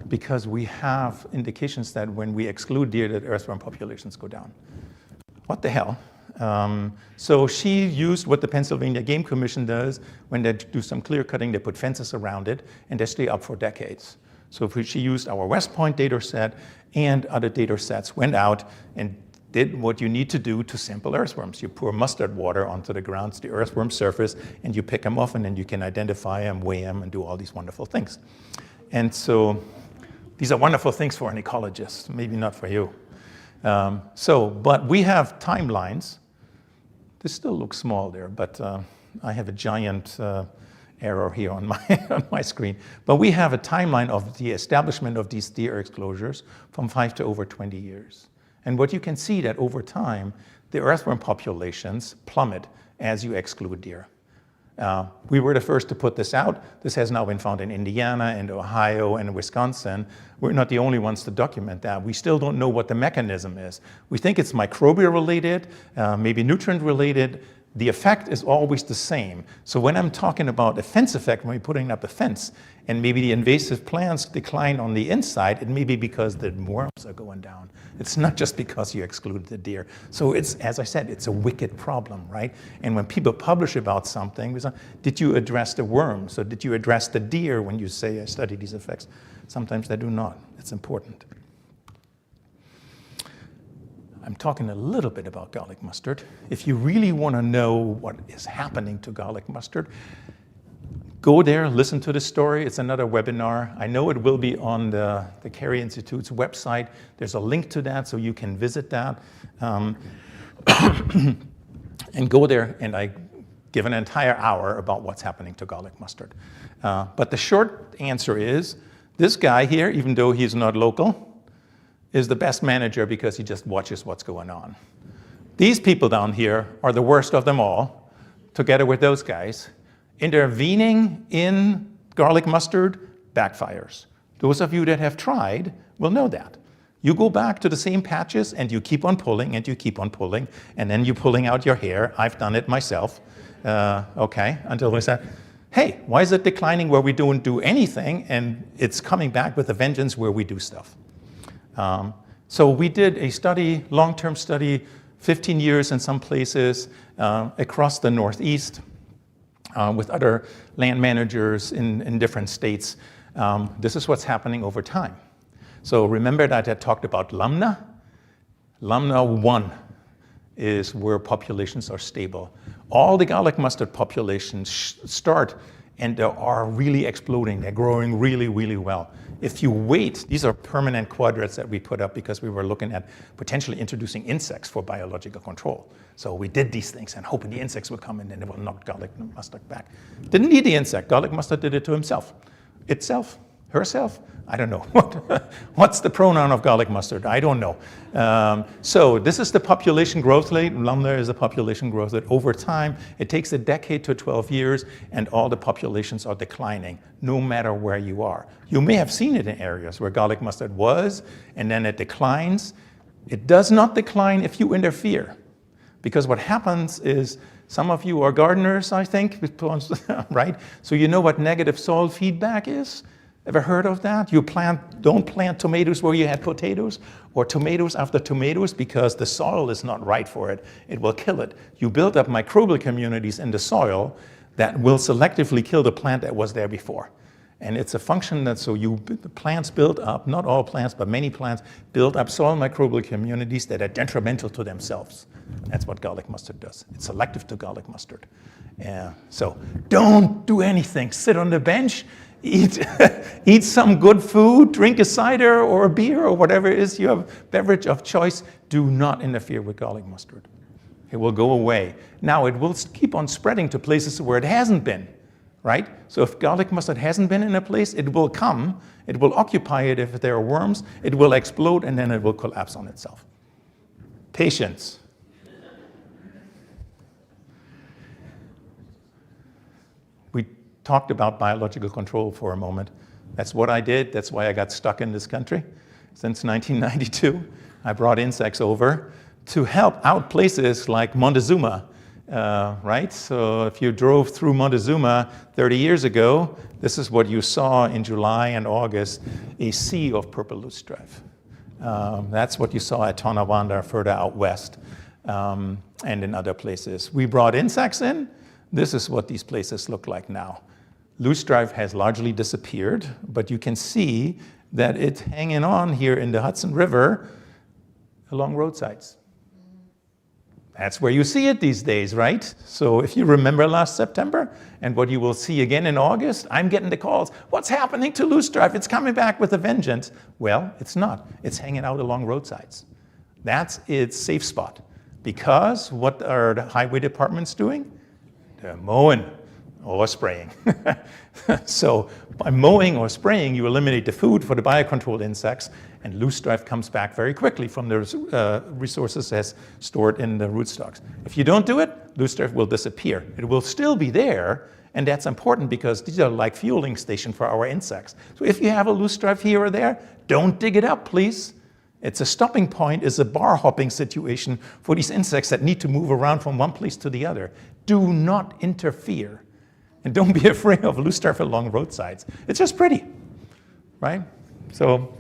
because we have indications that when we exclude deer, that earthworm populations go down. What the hell? So she used what the Pennsylvania Game Commission does when they do some clear cutting. They put fences around it, and they stay up for decades. So she used our West Point data set and other data sets, went out and did what you need to do to sample earthworms. You pour mustard water onto the ground, the earthworm surface, and you pick them off, and then you can identify them, weigh them, and do all these wonderful things. And so these are wonderful things for an ecologist, maybe not for you. But we have timelines. This still looks small there, but I have a giant error here on my screen. But we have a timeline of the establishment of these deer exclosures from 5 to over 20 years. And what you can see that over time, the earthworm populations plummet as you exclude deer. We were the first to put this out. This has now been found in Indiana and Ohio and Wisconsin. We're not the only ones to document that. We still don't know what the mechanism is. We think it's microbial related, maybe nutrient related. The effect is always the same. So when I'm talking about a fence effect, when we're putting up a fence, and maybe the invasive plants decline on the inside, it may be because the worms are going down. It's not just because you excluded the deer. So it's, as I said, it's a wicked problem, right? And when people publish about something, did you address the worms? Or did you address the deer when you say, I study these effects? Sometimes they do not. It's important. I'm talking a little bit about garlic mustard. If you really want to know what is happening to garlic mustard, go there, listen to the story. It's another webinar. I know it will be on the Carey Institute's website. There's a link to that, so you can visit that. And go there, and I give an entire hour about what's happening to garlic mustard. But the short answer is, this guy here, even though he's not local, is the best manager because he just watches what's going on. These people down here are the worst of them all, together with those guys. Intervening in garlic mustard backfires. Those of you that have tried will know that. You go back to the same patches and you keep on pulling and you keep on pulling, and then you're pulling out your hair. I've done it myself, until we said, hey, why is it declining where we don't do anything, and it's coming back with a vengeance where we do stuff? So we did a study, long-term study, 15 years in some places, across the Northeast, with other land managers in different states. This is what's happening over time. So remember that I talked about Lamna? Lamna 1 is where populations are stable. All the garlic mustard populations start and they are really exploding. They're growing really, really well. If you wait, these are permanent quadrats that we put up because we were looking at potentially introducing insects for biological control. So we did these things and hoping the insects would come in and it will knock garlic mustard back. Didn't need the insect. Garlic mustard did it to himself. Itself, herself, I don't know. What's the pronoun of garlic mustard? I don't know. So this is the population growth rate. Lamna is the population growth rate over time. It takes a decade to 12 years, and all the populations are declining, no matter where you are. You may have seen it in areas where garlic mustard was, and then it declines. It does not decline if you interfere, because what happens is Some of you are gardeners, I think, with plants, right? So you know what negative soil feedback is? Ever heard of that? Don't plant tomatoes where you had potatoes, or tomatoes after tomatoes, because the soil is not right for it. It will kill it. You build up microbial communities in the soil that will selectively kill the plant that was there before. And it's a function that the plants build up, not all plants, but many plants build up soil microbial communities that are detrimental to themselves. That's what garlic mustard does. It's selective to garlic mustard. So don't do anything. Sit on the bench, eat some good food, drink a cider or a beer or whatever it is your beverage of choice. Do not interfere with garlic mustard. It will go away. Now, it will keep on spreading to places where it hasn't been. Right? So if garlic mustard hasn't been in a place, it will come, it will occupy it if there are worms, it will explode, and then it will collapse on itself. Patience. We talked about biological control for a moment. That's what I did. That's why I got stuck in this country. Since 1992, I brought insects over to help out places like Montezuma. Right? So if you drove through Montezuma 30 years ago, this is what you saw in July and August, a sea of purple loosestrife. That's what you saw at Tonawanda further out west and in other places. We brought insects in. This is what these places look like now. Loosestrife has largely disappeared, but you can see that it's hanging on here in the Hudson River along roadsides. That's where you see it these days, right? So if you remember last September and what you will see again in August, I'm getting the calls. What's happening to loosestrife? It's coming back with a vengeance. Well, it's not. It's hanging out along roadsides. That's its safe spot. Because what are the highway departments doing? They're mowing or spraying. So by mowing or spraying, you eliminate the food for the biocontrol insects, and loosestrife comes back very quickly from the resources as stored in the rootstocks. If you don't do it, loosestrife will disappear. It will still be there, and that's important because these are like fueling stations for our insects. So if you have a loosestrife here or there, don't dig it up, please. It's a stopping point, it's a bar hopping situation for these insects that need to move around from one place to the other. Do not interfere. And don't be afraid of loosestrife along roadsides. It's just pretty, right? So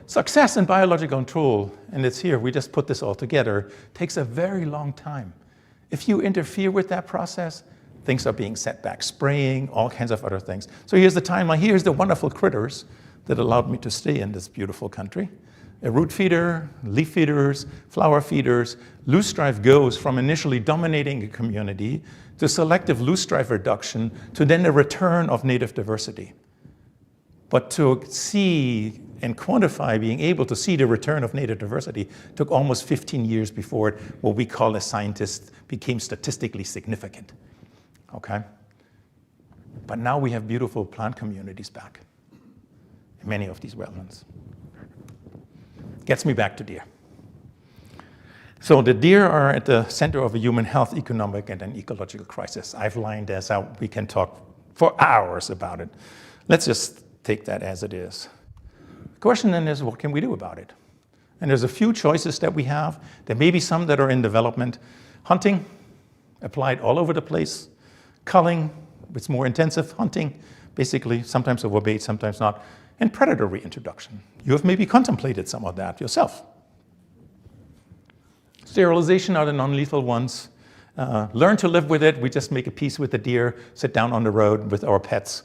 success in biological control, and it's here, we just put this all together, takes a very long time. If you interfere with that process, things are being set back, spraying, all kinds of other things. So here's the timeline. Here's the wonderful critters that allowed me to stay in this beautiful country. A root feeder, leaf feeders, flower feeders. Loosestrife goes from initially dominating a community to selective loosestrife reduction to then the return of native diversity. But to see and quantify, being able to see the return of native diversity took almost 15 years before it, what we call as scientists, became statistically significant. Okay? But now we have beautiful plant communities back in many of these wetlands. Gets me back to deer. So the deer are at the center of a human health, economic, and an ecological crisis. I've lined this out. We can talk for hours about it. Let's just take that as it is. The question then is, what can we do about it? And there's a few choices that we have. There may be some that are in development. Hunting, applied all over the place. Culling, it's more intensive hunting, basically, sometimes over bait, sometimes not. And predator reintroduction. You have maybe contemplated some of that yourself. Sterilization are the non-lethal ones. Learn to live with it. We just make a peace with the deer, sit down on the road with our pets,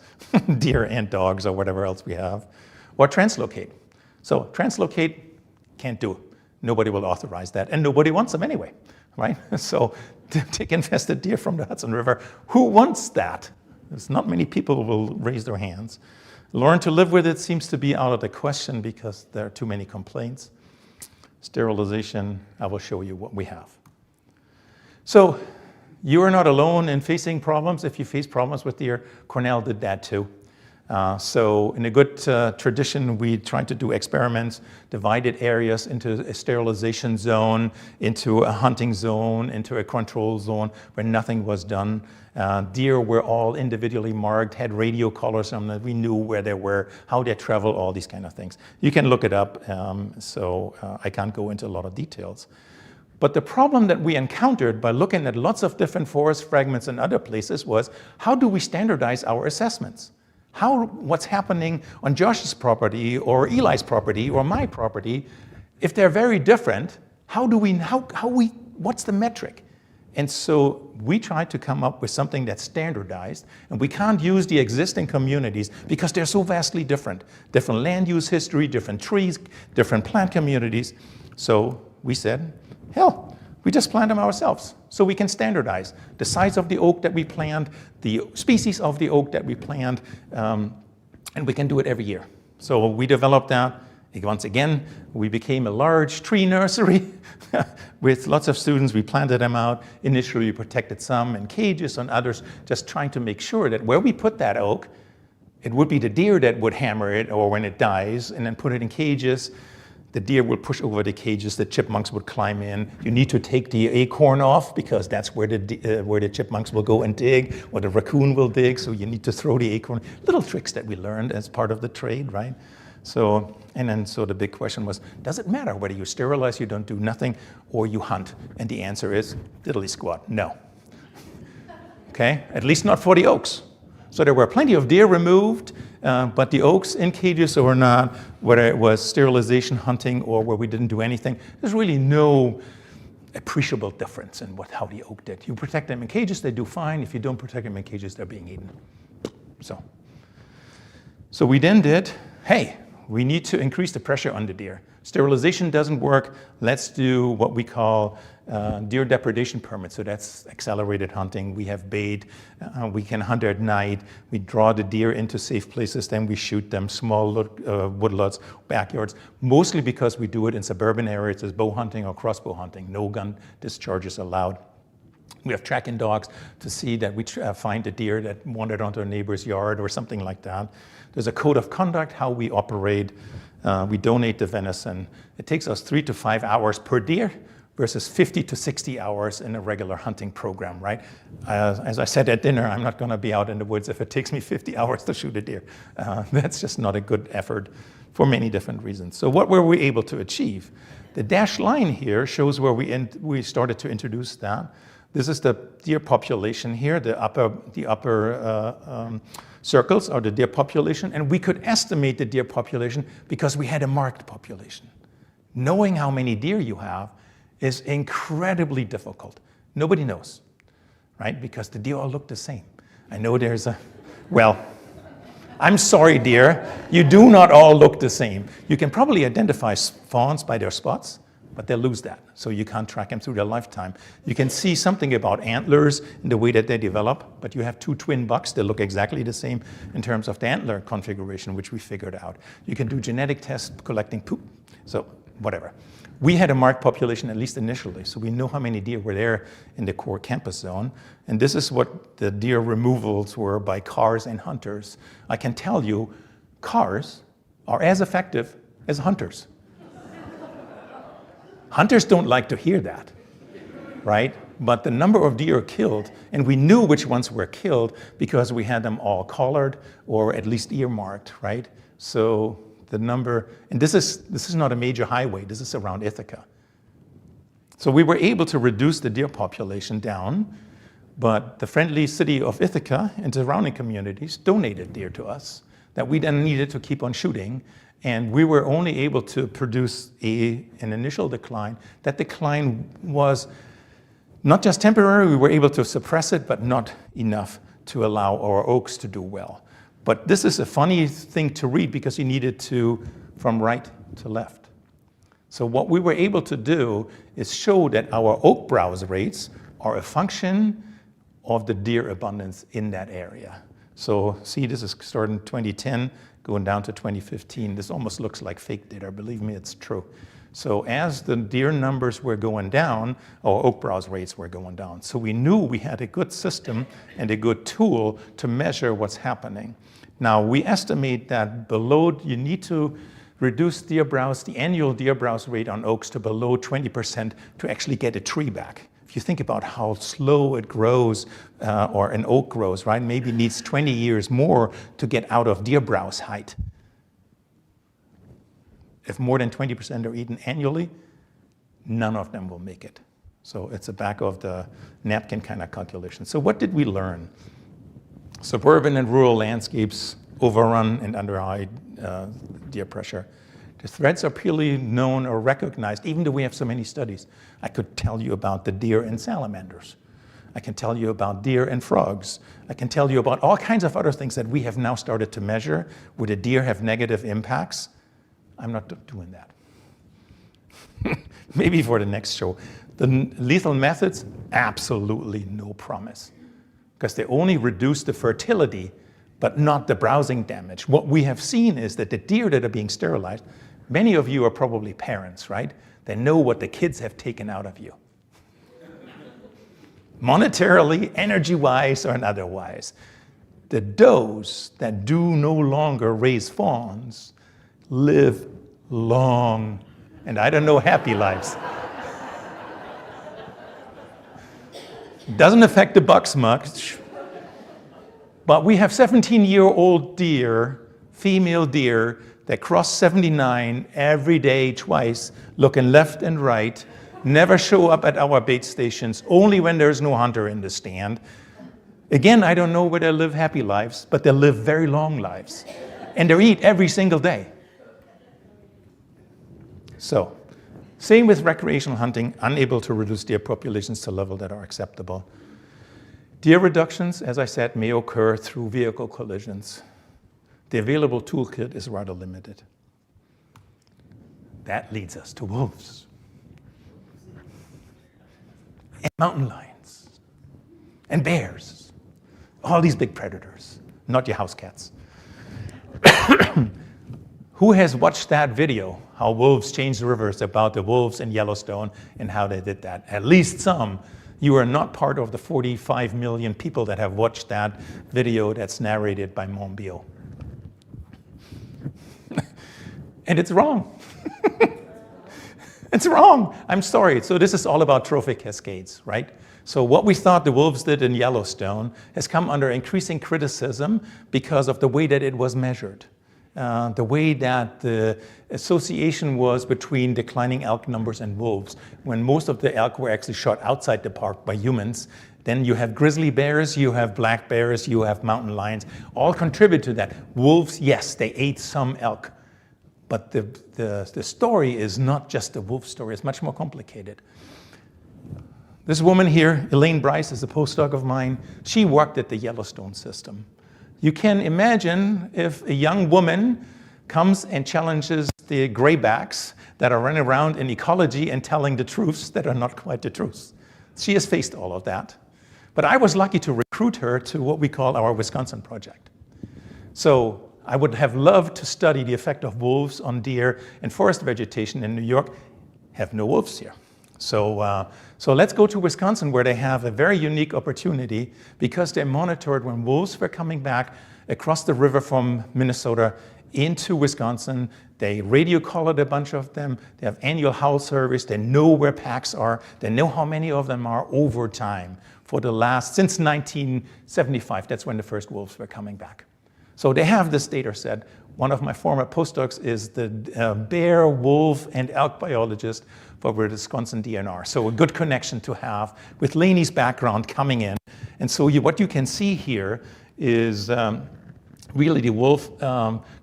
deer and dogs or whatever else we have. Or translocate. So translocate, can't do. Nobody will authorize that, and nobody wants them anyway, right? So take infested deer from the Hudson River. Who wants that? There's not many people who will raise their hands. Learn to live with it seems to be out of the question because there are too many complaints. Sterilization, I will show you what we have. So you are not alone in facing problems. If you face problems with deer, Cornell did that too. So in a good tradition, we tried to do experiments, divided areas into a sterilization zone, into a hunting zone, into a control zone where nothing was done. Deer were all individually marked, had radio collars on them. We knew where they were, how they travel, all these kind of things. You can look it up, so I can't go into a lot of details. But the problem that we encountered by looking at lots of different forest fragments in other places was, how do we standardize our assessments? What's happening on Josh's property or Eli's property or my property, if they're very different, what's the metric? And so we tried to come up with something that's standardized, and we can't use the existing communities because they're so vastly different. Different land use history, different trees, different plant communities. So we said, hell, we just plant them ourselves so we can standardize the size of the oak that we plant, the species of the oak that we plant, and we can do it every year. So we developed that. Once again, we became a large tree nursery with lots of students. We planted them out. Initially, we protected some in cages and others, just trying to make sure that where we put that oak, it would be the deer that would hammer it or when it dies, and then put it in cages. The deer will push over the cages, the chipmunks would climb in. You need to take the acorn off because that's where the chipmunks will go and dig, or the raccoon will dig, so you need to throw the acorn. Little tricks that we learned as part of the trade, right? So the big question was, does it matter whether you sterilize, you don't do nothing, or you hunt? And the answer is, diddly squat, no. Okay, at least not for the oaks. So there were plenty of deer removed, but the oaks in cages or not, whether it was sterilization, hunting, or where we didn't do anything, there's really no appreciable difference in how the oak did. You protect them in cages, they do fine. If you don't protect them in cages, they're being eaten. So we then did, hey, we need to increase the pressure on the deer. Sterilization doesn't work. Let's do what we call deer depredation permits. So that's accelerated hunting. We have bait. We can hunt at night. We draw the deer into safe places. Then we shoot them, small woodlots, backyards, mostly because we do it in suburban areas as bow hunting or crossbow hunting. No gun discharges allowed. We have tracking dogs to see that we find a deer that wandered onto a neighbor's yard or something like that. There's a code of conduct, how we operate. We donate the venison. It takes us 3 to 5 hours per deer versus 50 to 60 hours in a regular hunting program, right? As I said at dinner, I'm not going to be out in the woods if it takes me 50 hours to shoot a deer. That's just not a good effort for many different reasons. So what were we able to achieve? The dashed line here shows where we started to introduce that. This is the deer population here. The upper circles are the deer population, and we could estimate the deer population because we had a marked population. Knowing how many deer you have is incredibly difficult. Nobody knows, right? Because the deer all look the same. I know well, I'm sorry, deer. You do not all look the same. You can probably identify fawns by their spots, but they'll lose that, so you can't track them through their lifetime. You can see something about antlers in the way that they develop, but you have 2 twin bucks that look exactly the same in terms of the antler configuration, which we figured out. You can do genetic tests collecting poop, so whatever. We had a marked population, at least initially, so we know how many deer were there in the core campus zone, and this is what the deer removals were by cars and hunters. I can tell you, cars are as effective as hunters. Hunters don't like to hear that, right? But the number of deer killed, and we knew which ones were killed because we had them all collared or at least earmarked, right? So the number, and this is not a major highway, this is around Ithaca. So we were able to reduce the deer population down, but the friendly city of Ithaca and surrounding communities donated deer to us that we then needed to keep on shooting. And we were only able to produce an initial decline. That decline was not just temporary, we were able to suppress it, but not enough to allow our oaks to do well. But this is a funny thing to read because you needed to from right to left. So what we were able to do is show that our oak browse rates are a function of the deer abundance in that area. So see, this is starting in 2010. Going down to 2015. This almost looks like fake data. Believe me, it's true. So as the deer numbers were going down, our oak browse rates were going down. So we knew we had a good system and a good tool to measure what's happening. Now, we estimate that you need to reduce deer browse, the annual deer browse rate on oaks to below 20% to actually get a tree back. If you think about how slow it grows, or an oak grows, right? Maybe it needs 20 years more to get out of deer browse height. If more than 20% are eaten annually, none of them will make it. So it's a back of the napkin kind of calculation. So what did we learn? Suburban and rural landscapes overrun and under high deer pressure. The threats are purely known or recognized, even though we have so many studies. I could tell you about the deer and salamanders. I can tell you about deer and frogs. I can tell you about all kinds of other things that we have now started to measure where the deer have negative impacts. I'm not doing that. Maybe for the next show. The lethal methods, absolutely no promise, because they only reduce the fertility, but not the browsing damage. What we have seen is that the deer that are being sterilized, many of you are probably parents, right? They know what the kids have taken out of you. Monetarily, energy-wise, or otherwise. The does that do no longer raise fawns live long, and I don't know, happy lives. Doesn't affect the bucks much, but we have 17-year-old deer, female deer, that cross 79 every day twice, looking left and right, never show up at our bait stations, only when there's no hunter in the stand. Again, I don't know where they live happy lives, but they live very long lives. And they eat every single day. So, same with recreational hunting, unable to reduce deer populations to a level that are acceptable. Deer reductions, as I said, may occur through vehicle collisions. The available toolkit is rather limited. That leads us to wolves and mountain lions and bears, all these big predators, not your house cats. Who has watched that video, how wolves change the rivers, about the wolves in Yellowstone and how they did that? At least some. You are not part of the 45 million people that have watched that video that's narrated by Monbiot. And it's wrong. It's wrong. I'm sorry. So this is all about trophic cascades, right? So what we thought the wolves did in Yellowstone has come under increasing criticism because of the way that it was measured. The way that the association was between declining elk numbers and wolves. When most of the elk were actually shot outside the park by humans, then you have grizzly bears, you have black bears, you have mountain lions, all contribute to that. Wolves, yes, they ate some elk. But the story is not just the wolf story, it's much more complicated. This woman here, Elaine Bryce, is a postdoc of mine. She worked at the Yellowstone system. You can imagine if a young woman comes and challenges the graybacks that are running around in ecology and telling the truths that are not quite the truths. She has faced all of that. But I was lucky to recruit her to what we call our Wisconsin project. So I would have loved to study the effect of wolves on deer and forest vegetation in New York. Have no wolves here. So let's go to Wisconsin, where they have a very unique opportunity because they monitored when wolves were coming back across the river from Minnesota into Wisconsin. They radio collared a bunch of them. They have annual howl surveys. They know where packs are. They know how many of them are over time for the last, since 1975. That's when the first wolves were coming back. So they have this data set. One of my former postdocs is the bear, wolf, and elk biologist for the Wisconsin DNR. So a good connection to have with Laney's background coming in. And so what you can see here is really the wolf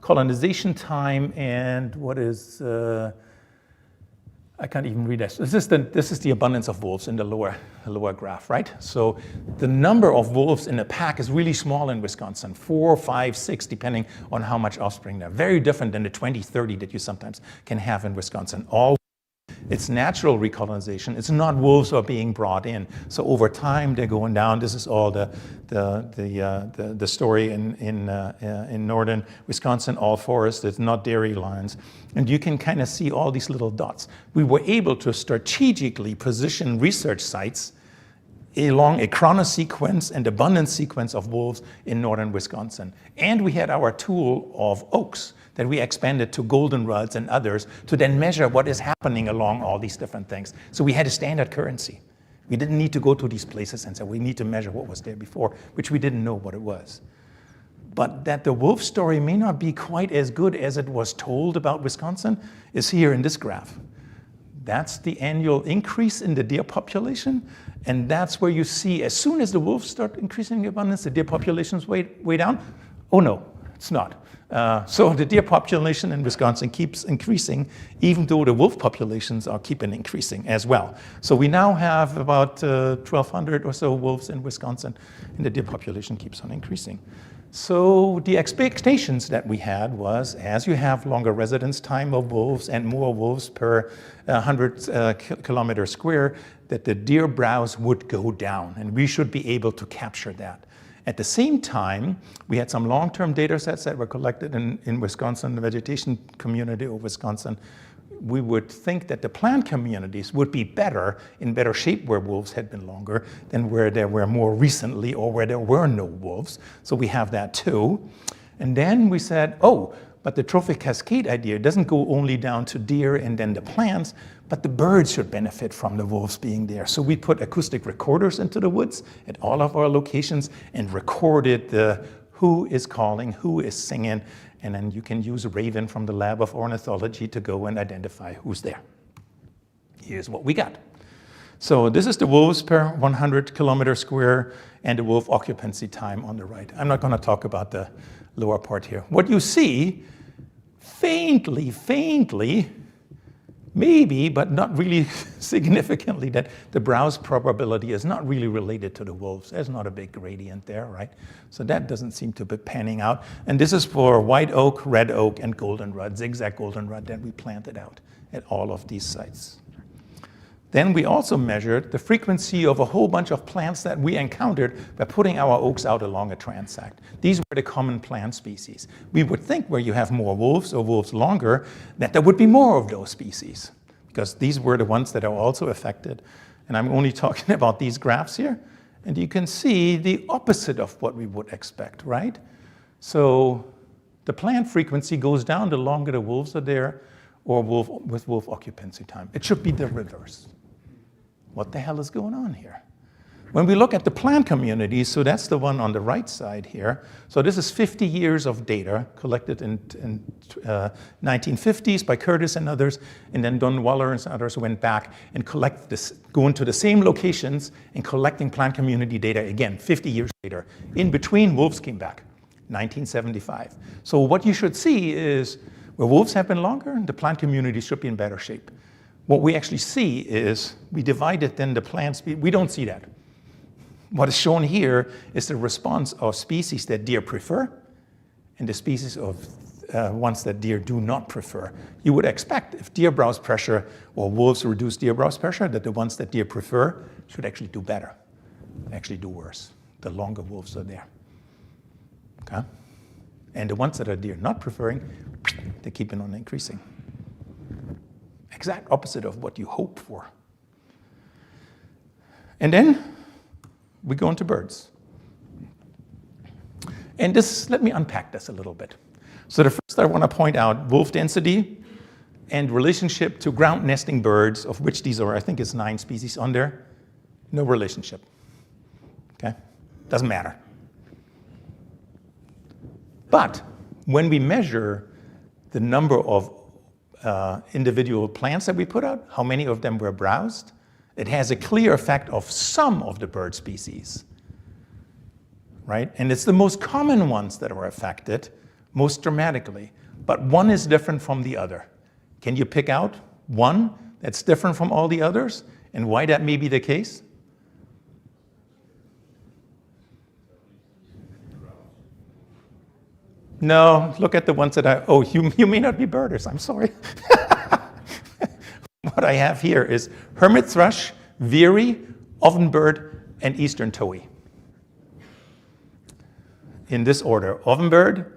colonization time and what is, I can't even read this. This is the abundance of wolves in the lower graph, right? So the number of wolves in a pack is really small in Wisconsin, 4, 5, 6, depending on how much offspring there. Very different than the 20, 30 that you sometimes can have in Wisconsin. It's natural recolonization. It's not wolves who are being brought in. So over time, they're going down. This is all the story in northern Wisconsin, all forest. It's not dairy lines. And you can kind of see all these little dots. We were able to strategically position research sites along a chronosequence and abundance sequence of wolves in northern Wisconsin. And we had our tool of oaks that we expanded to goldenrods and others to then measure what is happening along all these different things. So we had a standard currency. We didn't need to go to these places and say, we need to measure what was there before, which we didn't know what it was. But that the wolf story may not be quite as good as it was told about Wisconsin is here in this graph. That's the annual increase in the deer population. And that's where you see, as soon as the wolves start increasing in abundance, the deer populations way down. Oh no, it's not. So the deer population in Wisconsin keeps increasing, even though the wolf populations are keeping increasing as well. So we now have about 1,200 or so wolves in Wisconsin, and the deer population keeps on increasing. So the expectations that we had was, as you have longer residence time of wolves and more wolves per 100 kilometers square, that the deer browse would go down, and we should be able to capture that. At the same time, we had some long-term data sets that were collected in Wisconsin, the vegetation community of Wisconsin. We would think that the plant communities would be better, in better shape where wolves had been longer than where there were more recently or where there were no wolves. So we have that too. And then we said, oh, but the trophic cascade idea doesn't go only down to deer and then the plants, but the birds should benefit from the wolves being there. So we put acoustic recorders into the woods at all of our locations and recorded who is calling, who is singing, and then you can use a raven from the lab of ornithology to go and identify who's there. Here's what we got. So this is the wolves per 100 kilometers square and the wolf occupancy time on the right. I'm not going to talk about the lower part here. What you see, faintly, maybe, but not really significantly, that the browse probability is not really related to the wolves. There's not a big gradient there, right? So that doesn't seem to be panning out. And this is for white oak, red oak, and goldenrod, zigzag goldenrod that we planted out at all of these sites. Then we also measured the frequency of a whole bunch of plants that we encountered by putting our oaks out along a transect. These were the common plant species. We would think where you have more wolves or wolves longer, that there would be more of those species, because these were the ones that are also affected. And I'm only talking about these graphs here. And you can see the opposite of what we would expect, right? So the plant frequency goes down the longer the wolves are there, or with wolf occupancy time. It should be the reverse. What the hell is going on here? When we look at the plant communities, so that's the one on the right side here. So this is 50 years of data collected in 1950s by Curtis and others, and then Don Waller and others went back and go into the same locations and collecting plant community data again, 50 years later. In between, wolves came back, 1975. So what you should see is, where wolves have been longer, the plant community should be in better shape. What we actually see is we divided then the plant species. We don't see that. What is shown here is the response of species that deer prefer and the species of ones that deer do not prefer. You would expect if deer browse pressure or wolves reduce deer browse pressure, that the ones that deer prefer should actually do better, actually do worse, the longer wolves are there. Okay? And the ones that are deer not preferring, they're keeping on increasing. Exact opposite of what you hope for. And then we go into birds. And this, let me unpack this a little bit. So the first I want to point out wolf density and relationship to ground nesting birds, of which these are, I think it's 9 species on there. No relationship. Okay? Doesn't matter. But when we measure the number of individual plants that we put out, how many of them were browsed, it has a clear effect of some of the bird species, right? And it's the most common ones that are affected most dramatically, but one is different from the other. Can you pick out one that's different from all the others and why that may be the case? No, look at the ones that you may not be birders, I'm sorry. What I have here is hermit thrush, veery, ovenbird, and eastern towhee. In this order, ovenbird,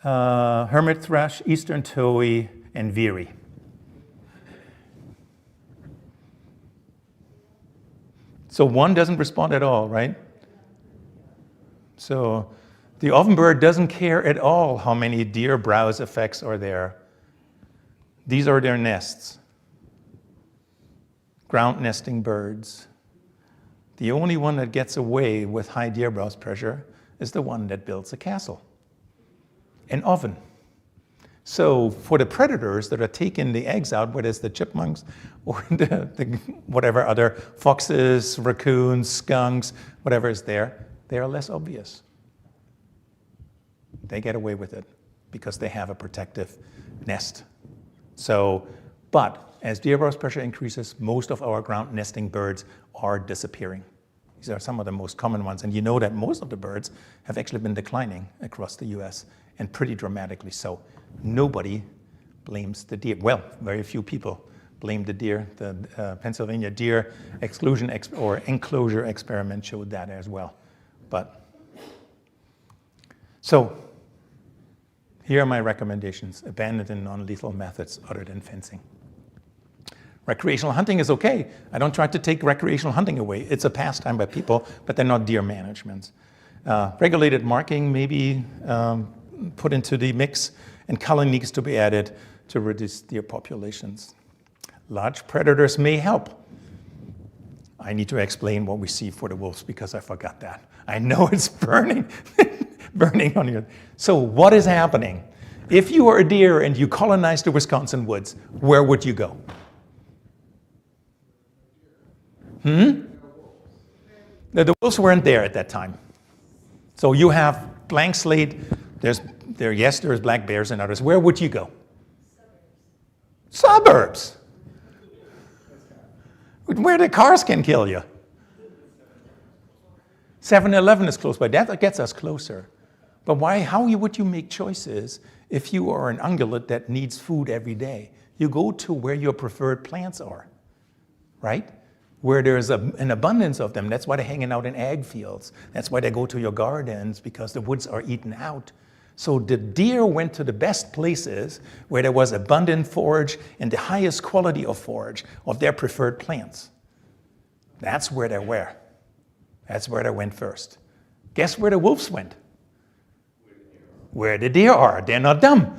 hermit thrush, eastern towhee, and veery. So one doesn't respond at all, right? So the ovenbird doesn't care at all how many deer browse effects are there. These are their nests. Ground nesting birds. The only one that gets away with high deer browse pressure is the one that builds a castle, an oven. So for the predators that are taking the eggs out, whether it's the chipmunks or the whatever other foxes, raccoons, skunks, whatever is there, they are less obvious. They get away with it because they have a protective nest. So, but as deer browse pressure increases, most of our ground nesting birds are disappearing. These are some of the most common ones. And you know that most of the birds have actually been declining across the US, and pretty dramatically so. Nobody blames the deer. Well, very few people blame the deer. The Pennsylvania deer exclusion or enclosure experiment showed that as well. But, so, here are my recommendations. Abandon the non-lethal methods other than fencing. Recreational hunting is okay. I don't try to take recreational hunting away. It's a pastime by people, but they're not deer management. Regulated marking may be put into the mix, and culling needs to be added to reduce deer populations. Large predators may help. I need to explain what we see for the wolves because I forgot that. I know it's burning, burning on you. So what is happening? If you were a deer and you colonized the Wisconsin woods, where would you go? The wolves weren't there at that time. So you have blank slate. There's black bears and others. Where would you go? Suburbs. Where the cars can kill you. 7-Eleven is close by. That gets us closer. But how would you make choices if you are an ungulate that needs food every day? You go to where your preferred plants are, right? Where there's an abundance of them. That's why they're hanging out in ag fields. That's why they go to your gardens, because the woods are eaten out. So the deer went to the best places where there was abundant forage and the highest quality of forage of their preferred plants. That's where they were. That's where they went first. Guess where the wolves went? Where the deer are. They're not dumb.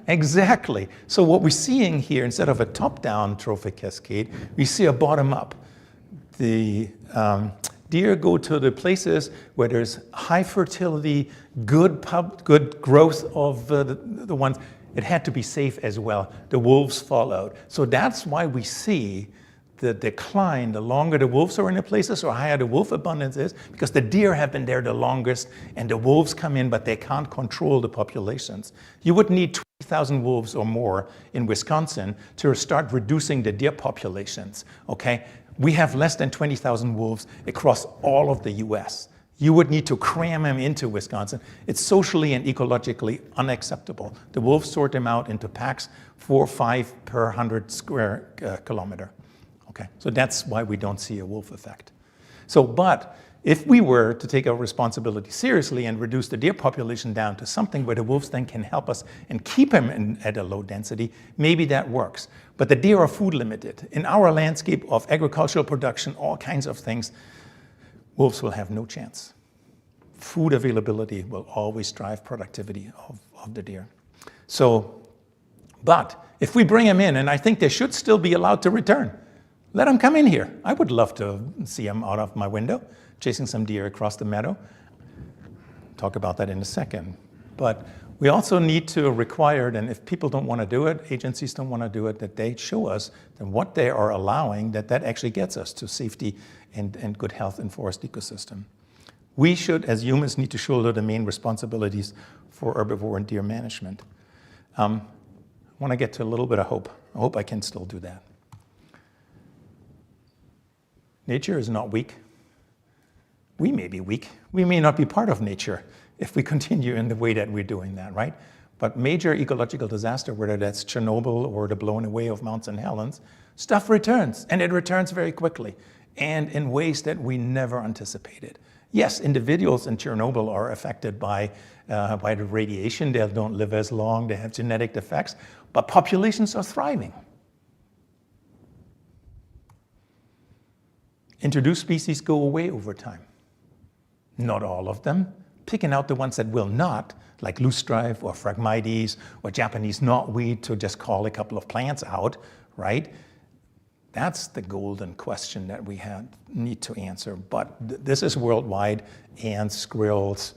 Exactly. So what we're seeing here, instead of a top-down trophic cascade, we see a bottom-up. The deer go to the places where there's high fertility, good growth of the ones. It had to be safe as well. The wolves followed. So that's why we see the decline. The longer the wolves are in the places, or higher the wolf abundance is, because the deer have been there the longest, and the wolves come in, but they can't control the populations. You would need 20,000 wolves or more in Wisconsin to start reducing the deer populations, okay? We have less than 20,000 wolves across all of the US. You would need to cram them into Wisconsin. It's socially and ecologically unacceptable. The wolves sort them out into packs, 4 or 5 per 100 square kilometer. Okay, so that's why we don't see a wolf effect. So, but if we were to take our responsibility seriously and reduce the deer population down to something where the wolves then can help us and keep them at a low density, maybe that works. But the deer are food limited. In our landscape of agricultural production, all kinds of things, wolves will have no chance. Food availability will always drive productivity of the deer. So, but if we bring them in, and I think they should still be allowed to return, let them come in here. I would love to see them out of my window, chasing some deer across the meadow. Talk about that in a second. But we also need to require, and if people don't want to do it, agencies don't want to do it, that they show us that what they are allowing, that actually gets us to safety and good health in forest ecosystem. We should, as humans, need to shoulder the main responsibilities for herbivore and deer management. I want to get to a little bit of hope. I hope I can still do that. Nature is not weak. We may be weak. We may not be part of nature if we continue in the way that we're doing that, right? But major ecological disaster, whether that's Chernobyl or the blowing away of Mount St. Helens, stuff returns, and it returns very quickly and in ways that we never anticipated. Yes, individuals in Chernobyl are affected by the radiation. They don't live as long. They have genetic defects, but populations are thriving. Introduced species go away over time. Not all of them. Picking out the ones that will not, like loosestrife or Phragmites or Japanese knotweed, to just call a couple of plants out, right? That's the golden question that we need to answer. But this is worldwide. Ants, squirrels,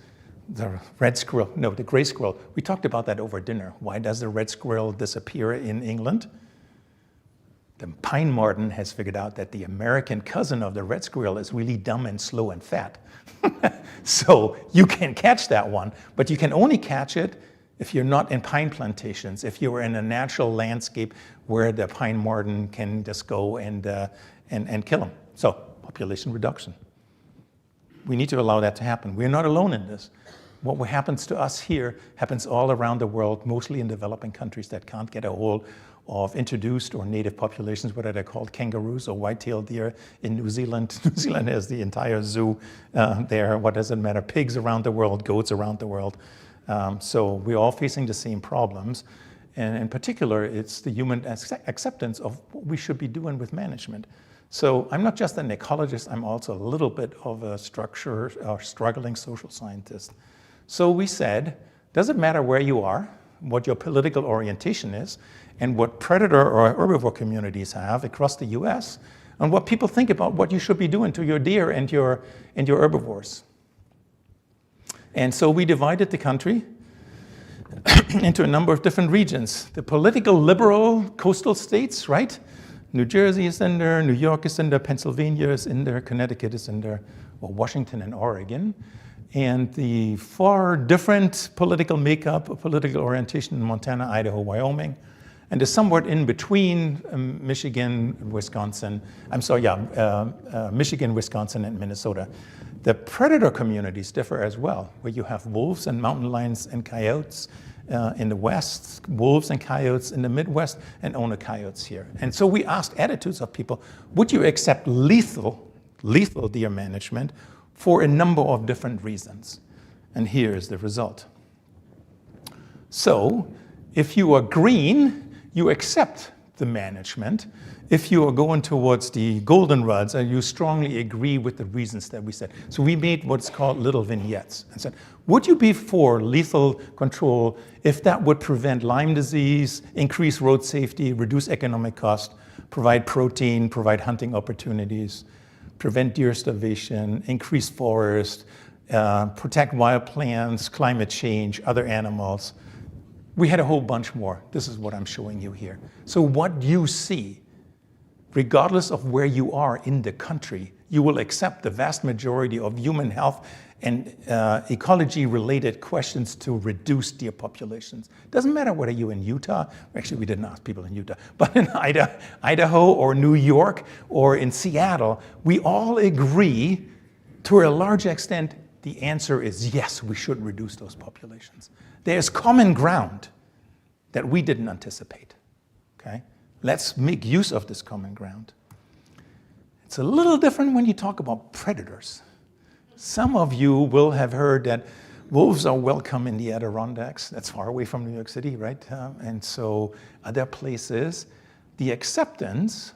the red squirrel, no, the gray squirrel. We talked about that over dinner. Why does the red squirrel disappear in England? The pine marten has figured out that the American cousin of the red squirrel is really dumb and slow and fat. So you can catch that one, but you can only catch it if you're not in pine plantations, if you're in a natural landscape where the pine marten can just go and kill them. So population reduction. We need to allow that to happen. We're not alone in this. What happens to us here happens all around the world, mostly in developing countries that can't get a hold of introduced or native populations, whether they're called kangaroos or white-tailed deer in New Zealand. New Zealand has the entire zoo there. What does it matter? Pigs around the world, goats around the world. So we're all facing the same problems. And in particular, it's the human acceptance of what we should be doing with management. So I'm not just an ecologist, I'm also a little bit of a struggling social scientist. So we said, does it matter where you are, what your political orientation is, and what predator or herbivore communities have across the US, and what people think about what you should be doing to your deer and your herbivores. And so we divided the country into a number of different regions. The political liberal coastal states, right? New Jersey is in there, New York is in there, Pennsylvania is in there, Connecticut is in there, well, Washington and Oregon. And the far different political makeup, political orientation in Montana, Idaho, Wyoming, and the somewhat in between Michigan, Wisconsin, Michigan, Wisconsin, and Minnesota. The predator communities differ as well, where you have wolves and mountain lions and coyotes in the West, wolves and coyotes in the Midwest, and Ona coyotes here. And so we asked attitudes of people, would you accept lethal deer management for a number of different reasons? And here is the result. So if you are green, you accept the management. If you are going towards the goldenrods, you strongly agree with the reasons that we said. So we made what's called little vignettes and said, would you be for lethal control if that would prevent Lyme disease, increase road safety, reduce economic cost, provide protein, provide hunting opportunities, prevent deer starvation, increase forest, protect wild plants, climate change, other animals? We had a whole bunch more. This is what I'm showing you here. So what you see, regardless of where you are in the country, you will accept the vast majority of human health and ecology-related questions to reduce deer populations. Doesn't matter whether you're in Utah, actually we didn't ask people in Utah, but in Idaho or New York or in Seattle, we all agree to a large extent, the answer is yes, we should reduce those populations. There's common ground that we didn't anticipate, okay? Let's make use of this common ground. It's a little different when you talk about predators. Some of you will have heard that wolves are welcome in the Adirondacks. That's far away from New York City, right? And so other places, the acceptance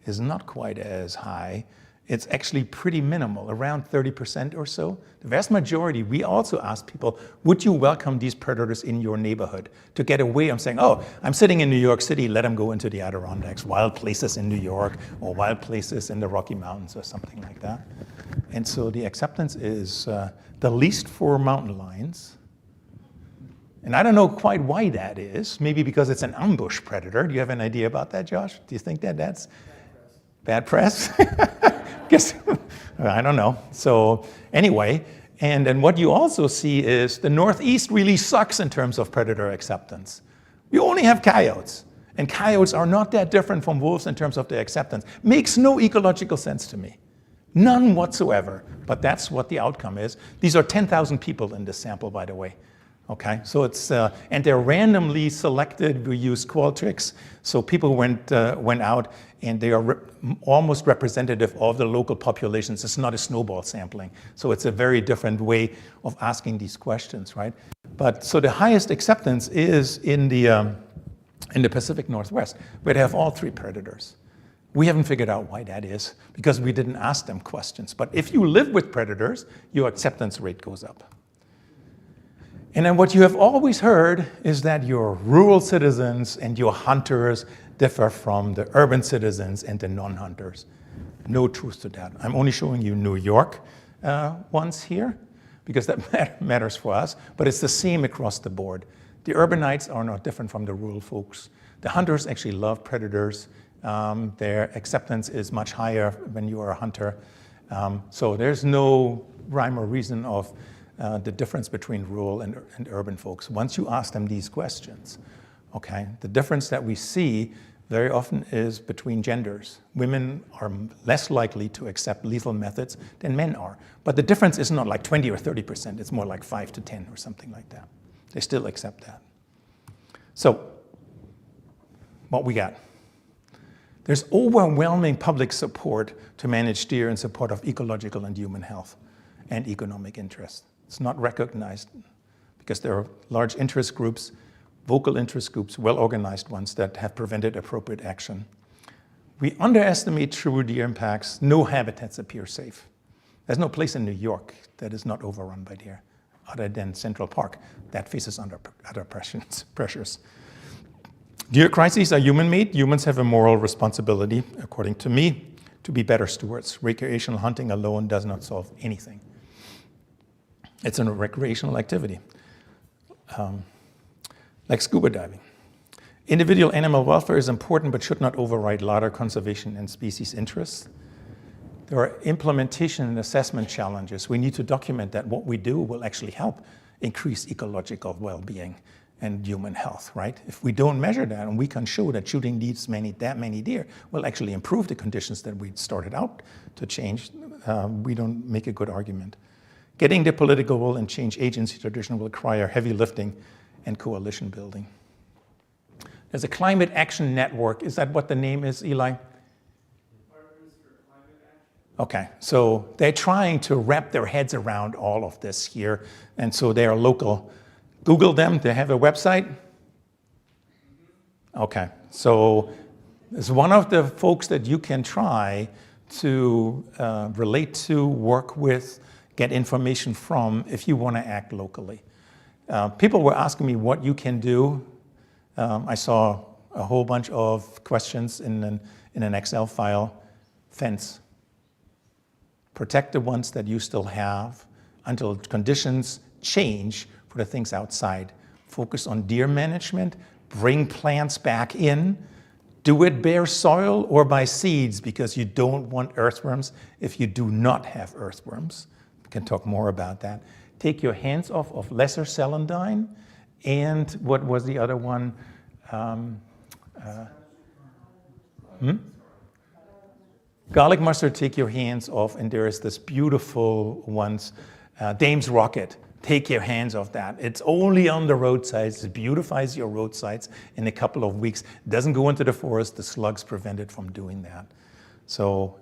is not quite as high. It's actually pretty minimal, around 30% or so. The vast majority, we also asked people, would you welcome these predators in your neighborhood? To get away, I'm saying, oh, I'm sitting in New York City, let them go into the Adirondacks, wild places in New York, or wild places in the Rocky Mountains, or something like that. And so the acceptance is the least for mountain lions. And I don't know quite why that is. Maybe because it's an ambush predator. Do you have an idea about that, Josh? Do you think that that's bad press? Guess, I don't know. So anyway, and then what you also see is the Northeast really sucks in terms of predator acceptance. We only have coyotes, and coyotes are not that different from wolves in terms of their acceptance. Makes no ecological sense to me. None whatsoever, but that's what the outcome is. These are 10,000 people in this sample, by the way. Okay, so it's, and they're randomly selected. We use Qualtrics, so people went out and they are almost representative of the local populations. It's not a snowball sampling. So it's a very different way of asking these questions, right? But so the highest acceptance is in the Pacific Northwest, where they have all three predators. We haven't figured out why that is because we didn't ask them questions. But if you live with predators, your acceptance rate goes up. And then what you have always heard is that your rural citizens and your hunters differ from the urban citizens and the non-hunters. No truth to that. I'm only showing you New York ones here, because that matters for us, but it's the same across the board. The urbanites are not different from the rural folks. The hunters actually love predators. Their acceptance is much higher when you are a hunter. So there's no rhyme or reason of the difference between rural and urban folks. Once you ask them these questions, okay, the difference that we see very often is between genders. Women are less likely to accept lethal methods than men are. But the difference is not like 20 or 30%, it's more like 5 to 10 or something like that. They still accept that. So, what we got? There's overwhelming public support to manage deer in support of ecological and human health and economic interest. It's not recognized because there are large interest groups, vocal interest groups, well-organized ones that have prevented appropriate action. We underestimate true deer impacts. No habitats appear safe. There's no place in New York that is not overrun by deer, other than Central Park. That faces under pressures. Deer crises are human-made. Humans have a moral responsibility, according to me, to be better stewards. Recreational hunting alone does not solve anything. It's a recreational activity. Like scuba diving. Individual animal welfare is important but should not override larger conservation and species interests. There are implementation and assessment challenges. We need to document that what we do will actually help increase ecological well-being and human health, right? If we don't measure that and we can show that shooting that many deer will actually improve the conditions that we started out to change, we don't make a good argument. Getting the political will and change agency tradition will require heavy lifting and coalition building. There's a climate action network. Is that what the name is, Eli? Okay, so they're trying to wrap their heads around all of this here, and so they are local. Google them, they have a website? Okay, so it's one of the folks that you can try to relate to, work with, get information from if you want to act locally. People were asking me what you can do. I saw a whole bunch of questions in an Excel file. Fence. Protect the ones that you still have until conditions change for the things outside. Focus on deer management. Bring plants back in. Do it bare soil or by seeds because you don't want earthworms if you do not have earthworms. We can talk more about that. Take your hands off of lesser celandine, and what was the other one? Garlic mustard, take your hands off, and there is this beautiful ones, Dame's Rocket. Take your hands off that. It's only on the roadsides. It beautifies your roadsides in a couple of weeks. It doesn't go into the forest. The slugs prevent it from doing that. So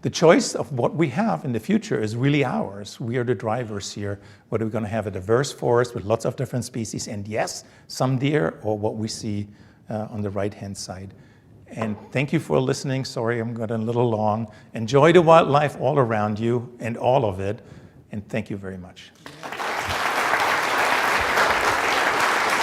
the choice of what we have in the future is really ours. We are the drivers here. Whether we're going to have a diverse forest with lots of different species, and yes, some deer, or what we see on the right-hand side. And thank you for listening. Sorry, I'm getting a little long. Enjoy the wildlife all around you and all of it. And thank you very much.